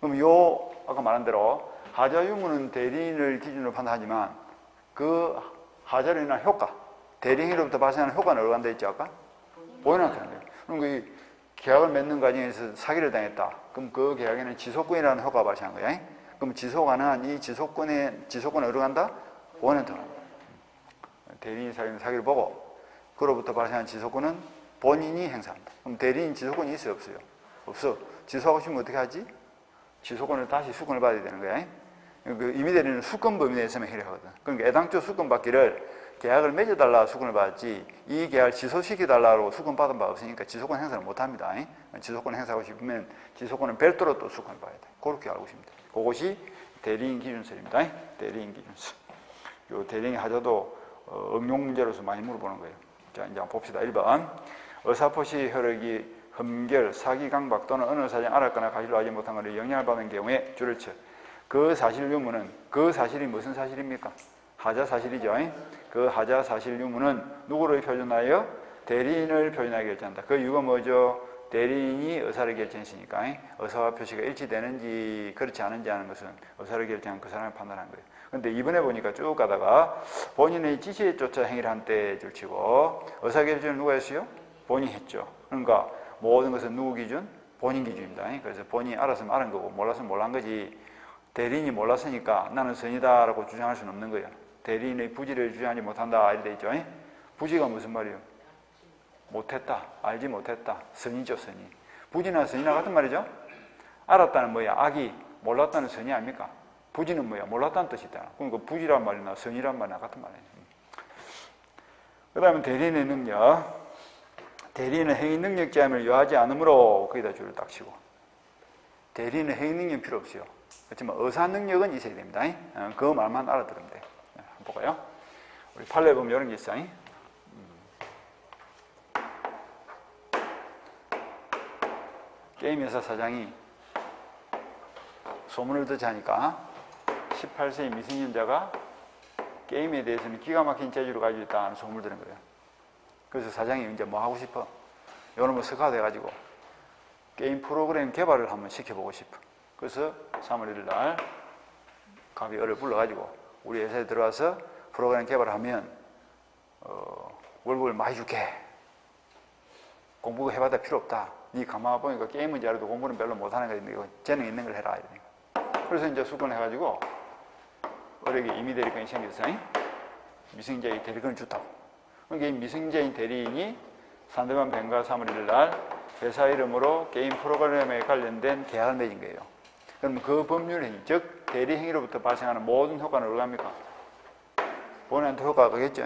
그럼 요 아까 말한 대로 하자 유무는 대리인을 기준으로 판단하지만 그 하자로 인한 효과, 대리인으로부터 발생하는 효과는 어디가 된다 했죠 아까? 본인한테 한대요. 그럼 그 계약을 맺는 과정에서 사기를 당했다. 그럼 그 계약에는 지속권이라는 효과가 발생한 거야. 그럼 지속 가능한 이 지속권은 어디로 간다? 본인한테 간다. 대리인이 사기를 보고 그로부터 발생한 지속권은 본인이 행사한다. 그럼 대리인 지속권이 있어요 없어요? 없어. 지속하고 싶으면 어떻게 하지? 지속권을 다시 수권을 받아야 되는 거야. 그 임의대리는 수권 범위 내에서만 해결하거든. 그러니까 애당초 수권 받기를 계약을 맺어달라 수권을 받았지 이 계약을 취소시켜달라고 수권 받은 바 없으니까 지속권 행사를 못합니다. 지속권 행사하고 싶으면 지속권은 별도로 또 수권을 받아야 돼. 그렇게 알고 있습니다. 그것이 대리인 기준서입니다. 대리인 기준서. 요 대리인 하자도 응용 문제로서 많이 물어보는 거예요. 자, 이제 한번 봅시다. 1번. 의사표시 효력이 흠결, 사기, 강박 또는 어느 사정을 알았거나 가실로 하지 못한 것을 영향을 받는 경우에 줄을 쳐. 그 사실 유무는 그 사실이 무슨 사실입니까? 하자 사실이죠. 그 하자 사실 유무는 누구를 표준하여? 대리인을 표준하게 결정한다. 그 이유가 뭐죠? 대리인이 의사를 결정했으니까 의사와 표시가 일치되는지 그렇지 않은지 하는 것은 의사를 결정한 그 사람을 판단한 거예요. 근데 이번에 보니까 쭉 가다가 본인의 지시에 쫓아 행위를 한 때 줄치고 의사결정을 누가 했어요? 본인이 했죠. 그러니까 모든 것은 누구 기준? 본인 기준입니다. 그래서 본인이 알았으면 알은 거고 몰랐으면 몰란 거지 대리인이 몰랐으니까 나는 선이다라고 주장할 수는 없는 거예요. 대리인의 부지를 주장하지 못한다 이렇게 돼 있죠. 부지가 무슨 말이에요? 못했다, 알지 못했다, 선이죠 선이. 부지나 선이나 같은 말이죠. 알았다는 뭐야? 악이, 몰랐다는 선이 아닙니까? 부지는 뭐야? 몰랐다는 뜻이다. 그러니까 부지란 말이나 선이란 말이나 같은 말이에요. 그 다음에 대리인의 능력. 대리인은 행위 능력 제한을 요하지 않으므로 거기다 줄을 딱 치고, 대리인은 행위 능력 필요 없어요. 그렇지만 의사 능력은 있어야 됩니다. 그 말만 알아들으면 돼. 한번 볼까요? 우리 판례 보면 이런 게 있어요. 게임 회사 사장이 소문을 듣자니까 18세의 미성년자가 게임에 대해서는 기가 막힌 재주를 가지고 있다는 소문을 들은 거예요. 그래서 사장이 이제 뭐 하고 싶어? 요놈을 스카우트 해가지고 게임 프로그램 개발을 한번 시켜보고 싶어. 그래서 3월 1일 날 갑이 어를 불러가지고 우리 회사에 들어와서 프로그램 개발을 하면 월급을 많이 줄게. 공부 해봐도 필요 없다. 네 가만 보니까 게임은 잘해도 공부는 별로 못하는 거인데 이거 재능 있는 걸 해라. 이러니까. 그래서 이제 수건해가지고 어려게 임의 대리권이 생겼어요. 미성년자의 대리권을 줬다고. 그러니까 이 미성년자인 대리인이 상대방 뱅과 3월 1일 날 회사 이름으로 게임 프로그램에 관련된 계약을 맺은 거예요. 그럼 그 법률 행위, 즉 대리 행위로부터 발생하는 모든 효과는 어디가 합니까? 본인한테 효과가 가겠죠.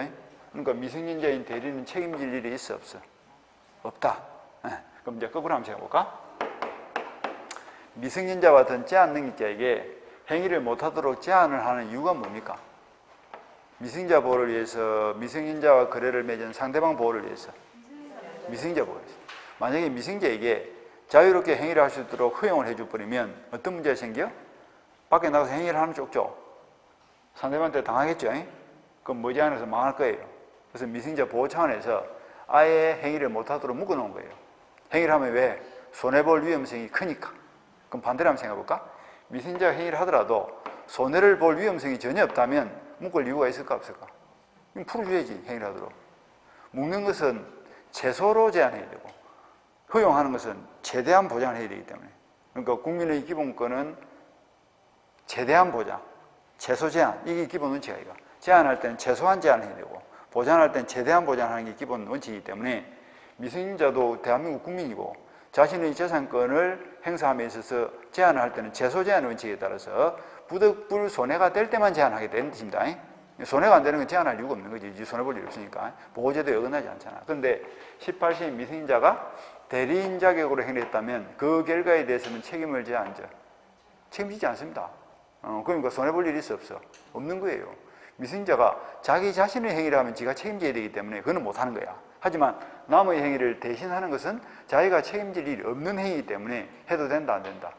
그러니까 미성년자인 대리는 책임질 일이 있어 없어? 없다. 그럼 이제 거꾸로 한번 해볼까? 미성년자와 같은 제한 능력자에게 행위를 못하도록 제한을 하는 이유가 뭡니까? 미성년자 보호를 위해서, 미성년자와 거래를 맺은 상대방 보호를 위해서, 미성년자 보호를 위해서. 만약에 미성년자에게 자유롭게 행위를 할 수 있도록 허용을 해줘버리면 어떤 문제가 생겨? 밖에 나가서 행위를 하는 쪽죠. 상대방한테 당하겠죠. 그럼 머지않아서 망할 거예요. 그래서 미성년자 보호 차원에서 아예 행위를 못하도록 묶어놓은 거예요. 행위를 하면 왜? 손해볼 위험성이 크니까. 그럼 반대로 한번 생각해볼까? 미성년자가 행위를 하더라도 손해를 볼 위험성이 전혀 없다면 묶을 이유가 있을까 없을까? 그럼 풀어줘야지, 행위를 하도록. 묶는 것은 최소로 제한해야 되고 허용하는 것은 최대한 보장을 해야 되기 때문에. 그러니까 국민의 기본권은 최대한 보장, 최소 제한, 이게 기본 원칙이야. 이거. 제한할 때는 최소한 제한을 해야 되고 보장할 때는 최대한 보장하는 게 기본 원칙이기 때문에 미성년자도 대한민국 국민이고 자신의 재산권을 행사함에 있어서 제한을 할 때는 최소 제한 원칙에 따라서 부득불 손해가 될 때만 제한하게 되는 뜻입니다. 손해가 안 되는 건 제한할 이유가 없는 거지. 손해볼 일 없으니까. 보호제도에 어긋나지 않잖아. 그런데 18세 미성년자가 대리인 자격으로 행위했다면 그 결과에 대해서는 책임을 져야 안 져? 책임지지 않습니다. 그러니까 손해볼 일이 있어 없어? 없는 거예요. 미성년자가 자기 자신의 행위를 하면 지가 책임져야 되기 때문에 그거는 못하는 거야. 하지만 남의 행위를 대신하는 것은 자기가 책임질 일이 없는 행위이기 때문에 해도 된다 안 된다?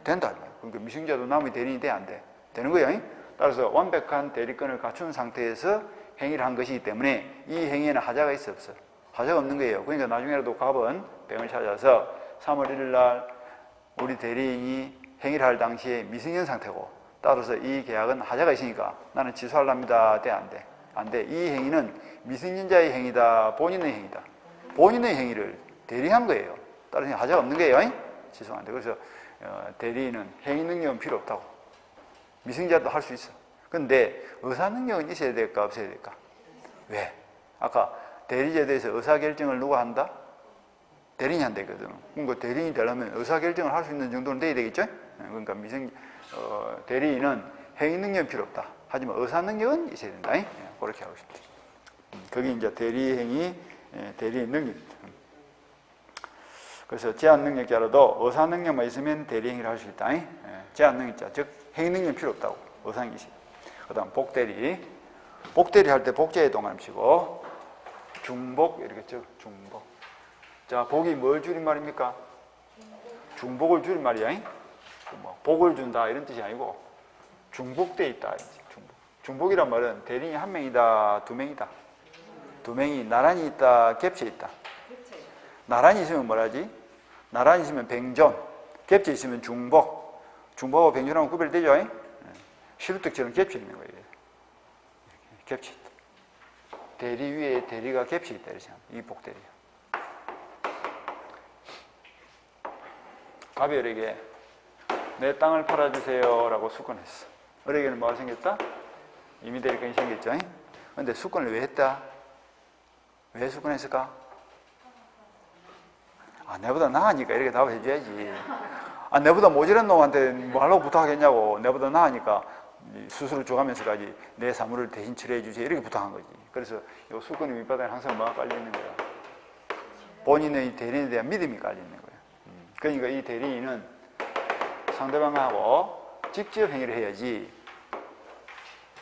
된다. 그러니까 미성년자도 남의 대리인이 돼 안 돼? 되는 거예요. 따라서 완벽한 대리권을 갖춘 상태에서 행위를 한 것이기 때문에 이 행위에는 하자가 있어 없어? 하자가 없는 거예요. 그러니까 나중에라도 갑은 병을 찾아서 3월 1일 날 우리 대리인이 행위를 할 당시에 미성년 상태고 따라서 이 계약은 하자가 있으니까 나는 취소하랍니다. 돼 안 돼? 안 돼. 이 행위는 미성년자의 행위다. 본인의 행위다. 본인의 행위를 대리한 거예요. 따라서 하자가 없는 거예요. 취소가 안 돼. 그래서 대리인은 행위 능력은 필요 없다고. 미성년자도 할 수 있어. 그런데 의사 능력은 있어야 될까 없어야 될까? 왜? 아까 대리제도에서 의사결정을 누가 한다? 대리인이 한다거든. 그러니까 대리인이 되려면 의사결정을 할 수 있는 정도는 돼야 되겠죠? 그러니까 대리인은 행위 능력은 필요 없다. 하지만 의사 능력은 있어야 된다. 그렇게 하고 싶다. 그게 이제 대리행위, 대리인 능력입니다. 그래서 제한 능력자라도 의사 능력만 있으면 대리행위를 할 수 있다. 제한 능력자, 즉 행위 능력은 필요 없다고. 의사능력이 있어요. 그 다음 복대리. 복대리 할 때 복제에 동감치고 중복 이렇게 죠. 중복. 자, 복이 뭘 줄임말입니까? 중복을 줄임말이야. 뭐 복을 준다 이런 뜻이 아니고 중복돼 있다. 중복. 중복이란 말은 대리인이 한 명이다, 두 명이다. 두 명이 나란히 있다, 겹쳐 있다. 나란히 있으면 뭐라지? 나란히 있으면 병존, 겹쳐 있으면 중복. 중복하고 병존하고 구별되죠? 시루떡처럼 겹쳐 있는 거예요. 겹쳐 있다. 대리 위에 대리가 겹쳐 있다. 이 복대리야. 갑이 어에게 내 땅을 팔아주세요 라고 수건했어. 어에게는 뭐가 생겼다? 임의 대리권이 생겼죠. 그런데 수건을 왜 했다? 왜 수건했을까? 내보다 나으니까 이렇게 답을 해줘야지. 내보다 모자란 놈한테 뭐 하려고 부탁하겠냐고. 내보다 나으니까 수수료 줘가면서까지 내 사물을 대신 처리해 주세요 이렇게 부탁한 거지. 그래서 이 수건의 밑바닥에 항상 뭐가 깔려 있는 거야? 본인의 대리인에 대한 믿음이 깔리는 거예요. 그러니까 이 대리인은 상대방하고 직접 행위를 해야지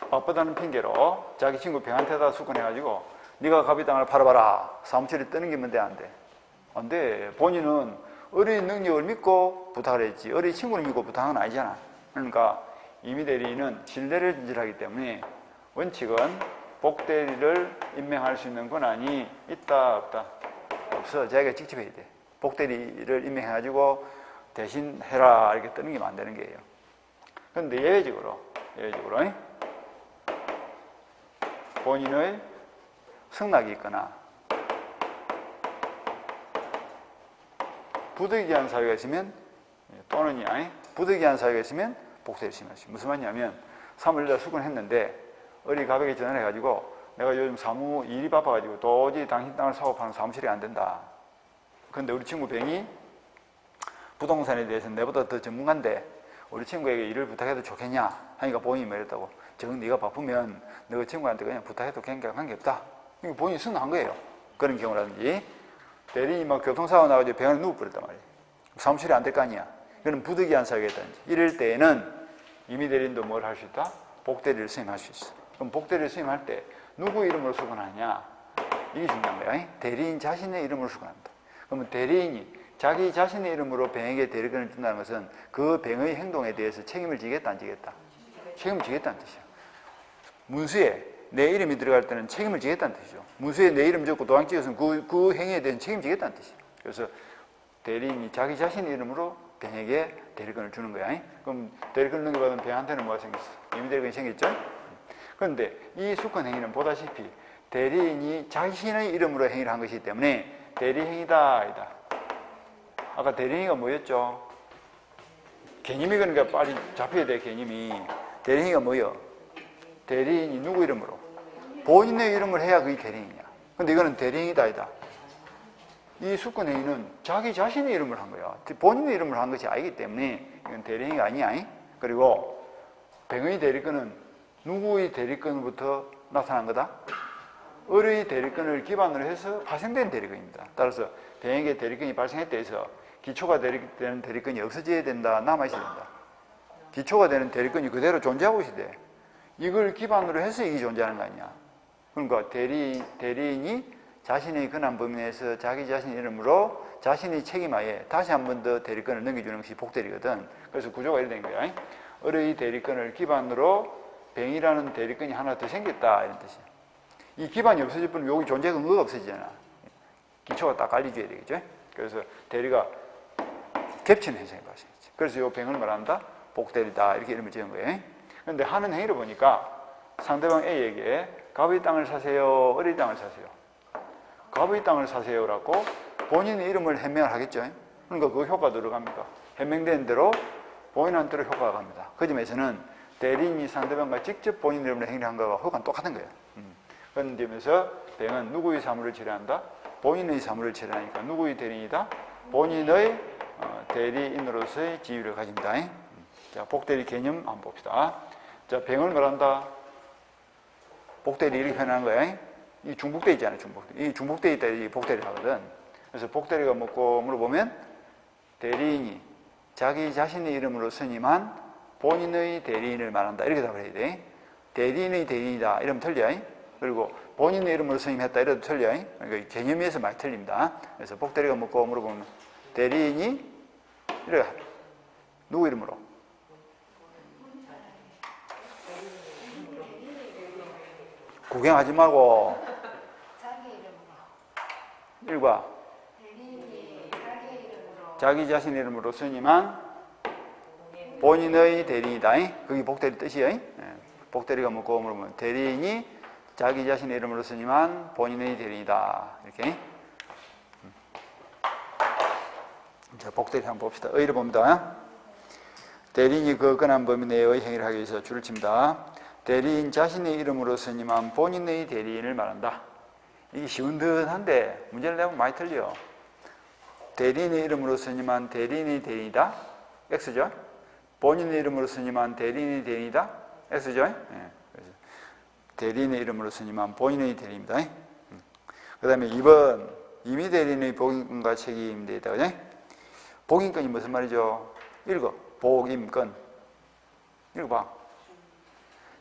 바쁘다는 핑계로 자기 친구 병한테다 수건해가지고 네가 갑이 땅을 팔아봐라 사무실에 떠넘기면 돼, 안 돼? 안 돼. 본인은 어린이 능력을 믿고 부탁을 했지 어린이 친구를 믿고 부탁은 아니잖아. 그러니까 임의 대리인은 신뢰를 진실하기 때문에 원칙은 복대리를 임명할 수 있는 권한이 있다 없다? 없어. 자기가 직접 해야 돼. 복대리를 임명해가지고 대신 해라 이렇게 떠넘기면 안 되는 거예요. 그런데 예외적으로 본인의 승낙이 있거나 부득이한 사유가 있으면 또는 부득이한 사유가 있으면 복대를 심할 수 있어요. 무슨 말이냐면 사무일날 수건했는데 어리 가백에 전화를 해가지고 내가 요즘 사무 일이 바빠가지고 도저히 당신 땅을 사고 파는 사무실이 안 된다. 그런데 우리 친구 병이 부동산에 대해서는 내보다 더 전문가인데 우리 친구에게 일을 부탁해도 좋겠냐 하니까 본인이 말했다고. 정 네가 바쁘면 너가 친구한테 그냥 부탁해도 관계없다. 이거 본인이 승낙한 거예요. 그런 경우라든지 대리인이 막 교통사고 나가지고 병원에 누워버렸단 말이에요. 사무실이 안 될 거 아니야. 이거는 부득이한 사유가 있다든지. 이럴 때에는 임의 대리인도 뭘 할 수 있다? 복대리를 수임할 수 있어. 그럼 복대리를 수임할 때 누구 이름으로 수건하냐? 이게 중요한 거야. 대리인 자신의 이름으로 수건합니다. 그러면 대리인이 자기 자신의 이름으로 병에게 대리권을 준다는 것은 그 병의 행동에 대해서 책임을 지겠다 안 지겠다? 책임을 지겠다는 뜻이야. 문수에 내 이름이 들어갈 때는 책임을 지겠다는 뜻이죠. 문수에 내 이름 적고 도장 찍어서는 그 행위에 대한 책임을 지겠다는 뜻이에요. 그래서 대리인이 자기 자신의 이름으로 병에게 대리권을 주는 거야. 그럼 대리권을 넘겨받은 병한테는 뭐가 생겼어? 임의 대리권이 생겼죠? 그런데 이 수권 행위는 보다시피 대리인이 자신의 이름으로 행위를 한 것이기 때문에 대리행위다 아니다. 아까 대리행위가 뭐였죠? 개념이 그러니까 빨리 잡혀야 돼. 개념이. 대리행위가 뭐예요? 대리인이 누구 이름으로? 본인의 이름을 해야 그게 대리인이야. 근데 이거는 대리행위다 아니다. 이 수권행위는 자기 자신의 이름을 한 거야. 본인의 이름을 한 것이 아니기 때문에 이건 대리행위가 아니야. 그리고 병의 대리권은 누구의 대리권부터 나타난 거다? 을의 대리권을 기반으로 해서 발생된 대리권입니다. 따라서 병에게 대리권이 발생했다 해서 기초가 되는 대리권이 없어져야 된다, 남아있어야 된다. 기초가 되는 대리권이 그대로 존재하고 있어야 돼. 이걸 기반으로 해서 이게 존재하는 거 아니야. 그러니까 대리인이 자신의 권한 범위 내에서 자기 자신의 이름으로 자신의 책임하에 다시 한 번 더 대리권을 넘겨주는 것이 복대리거든. 그래서 구조가 이렇게 된 거야. 을의 대리권을 기반으로 병이라는 대리권이 하나 더 생겼다 이런 뜻이야. 이 기반이 없어질 뿐 여기 존재 근거가 없어지잖아. 기초가 딱 깔려줘야 되겠죠. 그래서 대리가 겹치는 현상이 발생했지. 그래서 이 병을 말한다? 복대리다 이렇게 이름을 지은 거예요. 그런데 하는 행위를 보니까 상대방 A에게 갑의 땅을 사세요, 을의 땅을 사세요. 갑의 땅을 사세요라고 본인의 이름을 해명을 하겠죠. 그러니까 그 효과가 들어갑니까? 해명된 대로 본인한테로 효과가 갑니다. 그 점에서는 대리인이 상대방과 직접 본인 이름으로 행위를 한 거와 효과는 똑같은 거예요. 그런 점에서 병은 누구의 사물을 처리한다? 본인의 사물을 처리하니까 누구의 대리인이다? 본인의 대리인으로서의 지위를 가집니다. 자, 복대리 개념 한번 봅시다. 자, 병을 말한다. 복대리 이렇게 표현하는 거야. 이 중복대 있잖아요, 중복대. 이 중복대 있다, 이 복대리 하거든. 그래서 복대리가 뭐고 물어보면 대리인이 자기 자신의 이름으로 선임한 본인의 대리인을 말한다. 이렇게 답을 해야 돼. 대리인의 대리인이다. 이러면 틀려. 그리고 본인의 이름으로 선임했다. 이래도 틀려. 그러니까 개념에서 많이 틀립니다. 그래서 복대리가 뭐고 물어보면 대리인이 이래 누구 이름으로? 구경하지 말고 자기 이름으로. 일과 대리인이 자기 이름으로. 자기 자신 이름으로 선임한 본인의 대리인이다. 그게 복대리 뜻이에요. 복대리가 뭐고 물으면 대리인이 자기 자신의 이름으로 선임한 본인의 대리인이다. 이렇게. 자, 복대리 한번 봅시다. 의를 봅니다. 대리인이 그 권한 범위 내의 행위를 하기 위해서 줄을 칩니다. 대리인 자신의 이름으로 선임한 본인의 대리인을 말한다. 이게 쉬운 듯 한데 문제를 내면 많이 틀려. 대리인의 이름으로 선임한 대리인의 대리인이다. X죠. 본인의 이름으로 선임한 대리인의 대리인이다. X죠. 그래서 대리인의 이름으로 선임한 본인의 대리인입니다. 그 다음에 2번 임의 대리인의 복임권과 책임되다. 그죠? 복임권이 무슨 말이죠? 읽어. 복임권. 읽어봐.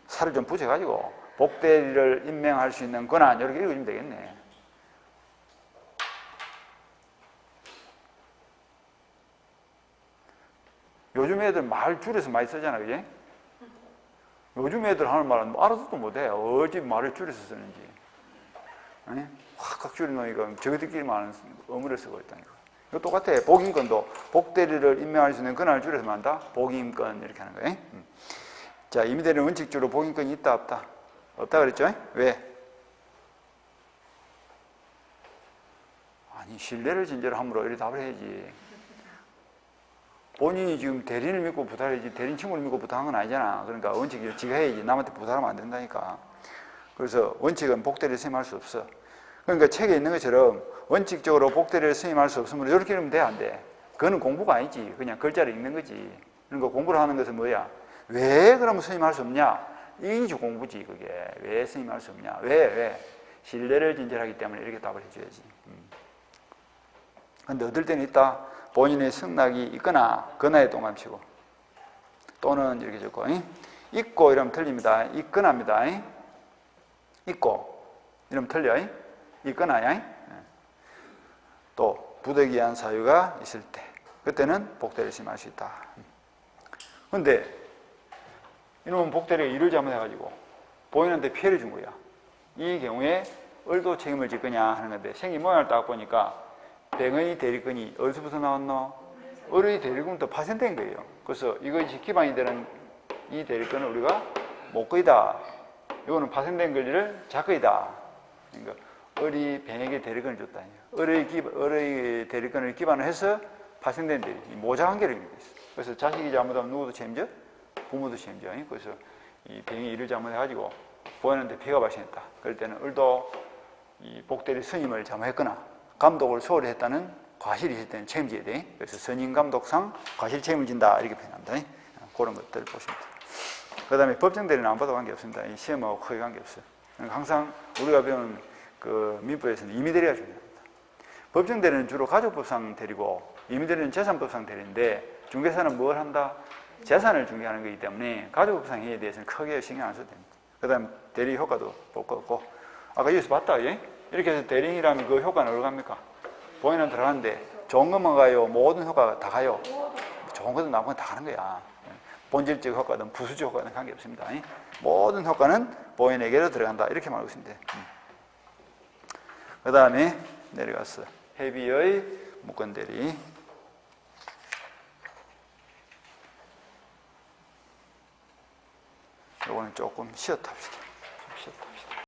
살을 좀 붙여가지고 복대리를 임명할 수 있는 권한 이렇게 읽어주면 되겠네. 요즘 애들 말 줄여서 많이 쓰잖아, 그지? 요즘 애들 하는 말은 알아듣도 못해. 어찌 말을 줄여서 쓰는지. 아니? 확 줄여놓으니까 저희들끼리만 아는 어물을 쓰고 있다니까. 이거 똑같아. 복임권도 복대리를 임명할 수 있는 권한을 줄여서 말한다. 복임권 이렇게 하는 거예요. 자, 임의대리는 원칙적으로 복임권이 있다, 없다? 없다 그랬죠? 왜? 아니, 신뢰를 진저로 함으로 이렇게 답을 해야지. 본인이 지금 대리인을 믿고 부탁해야지 대리인 친구를 믿고 부탁한 건 아니잖아. 그러니까 원칙이 지가 해야지. 남한테 부탁하면 안 된다니까. 그래서 원칙은 복대리를 승인할 수 없어. 그러니까 책에 있는 것처럼 원칙적으로 복대리를 승인할 수 없으면 이렇게 이러면 돼, 안 돼? 그거는 공부가 아니지. 그냥 글자를 읽는 거지. 그러니까 공부를 하는 것은 뭐야? 왜 그러면 승인할 수 없냐? 이게 공부지, 그게. 왜 승인할 수 없냐? 왜? 신뢰를 진절하기 때문에 이렇게 답을 해줘야지. 근데 어떨 때는 있다. 본인의 승낙이 있거나 근하에 동감치고 또는 이렇게 적고 있고 이러면 틀립니다. 있거나입니다. 있고 이러면 틀려. 있거나야. 또 부득이한 사유가 있을 때 그때는 복대를 심할 수 있다. 근데 이놈은 복대리가 일을 잘못해가지고 본인한테 피해를 준 거야. 이 경우에 을도 책임을 지거냐 하는 건데 생긴 모양을 딱 보니까 병의 대리권이 어디서부터 나왔노? 을의 대리권부터 파생된 거예요. 그래서 이것이 기반이 되는 이 대리권은 우리가 목거이다. 이거는 파생된 권리를 작거이다. 그러니까 을이 병에게 대리권을 줬다. 을의 대리권을 기반으로 해서 파생된 대리, 모자 관계를 있는 거예요. 그래서 자식이 잘못하면 누구도 책임져? 부모도 책임져. 그래서 이 병이 일을 잘못해가지고 부모한테 피해가 발생했다. 그럴 때는 을도 이 복대리 선임을 잘못했거나 감독을 소홀히 했다는 과실이 있을 때는 책임져야 돼. 그래서 선임감독상 과실 책임을 진다 이렇게 표현합니다. 그런 것들 보시면 돼요. 그 다음에 법정대리는 안 봐도 관계없습니다. 이 시험하고 크게 관계없어요. 항상 우리가 배우는 그 민법에서는 임의대리가 중요합니다. 법정대리는 주로 가족법상 대리고 임의대리는 재산법상 대리인데 중개사는 뭘 한다? 재산을 중개하는 거기 때문에 가족법상 행위에 대해서는 크게 신경 안 써도 됩니다. 그 다음 대리 효과도 볼 거 없고 아까 여기서 봤다. 예? 이렇게 해서 대리인이라면 그 효과는 어디로 갑니까? 본인은 들어가는데 좋은 것만 가요? 모든 효과가 다 가요? 좋은 것도 나쁜 건 다 가는 거야. 본질적 효과든 부수적 효과든 관계없습니다. 모든 효과는 본인에게로 들어간다. 이렇게 말하고 있으면 돼. 그 다음에 내려가서 회비의 무권대리. 요거는 조금 쉬었다 합시다.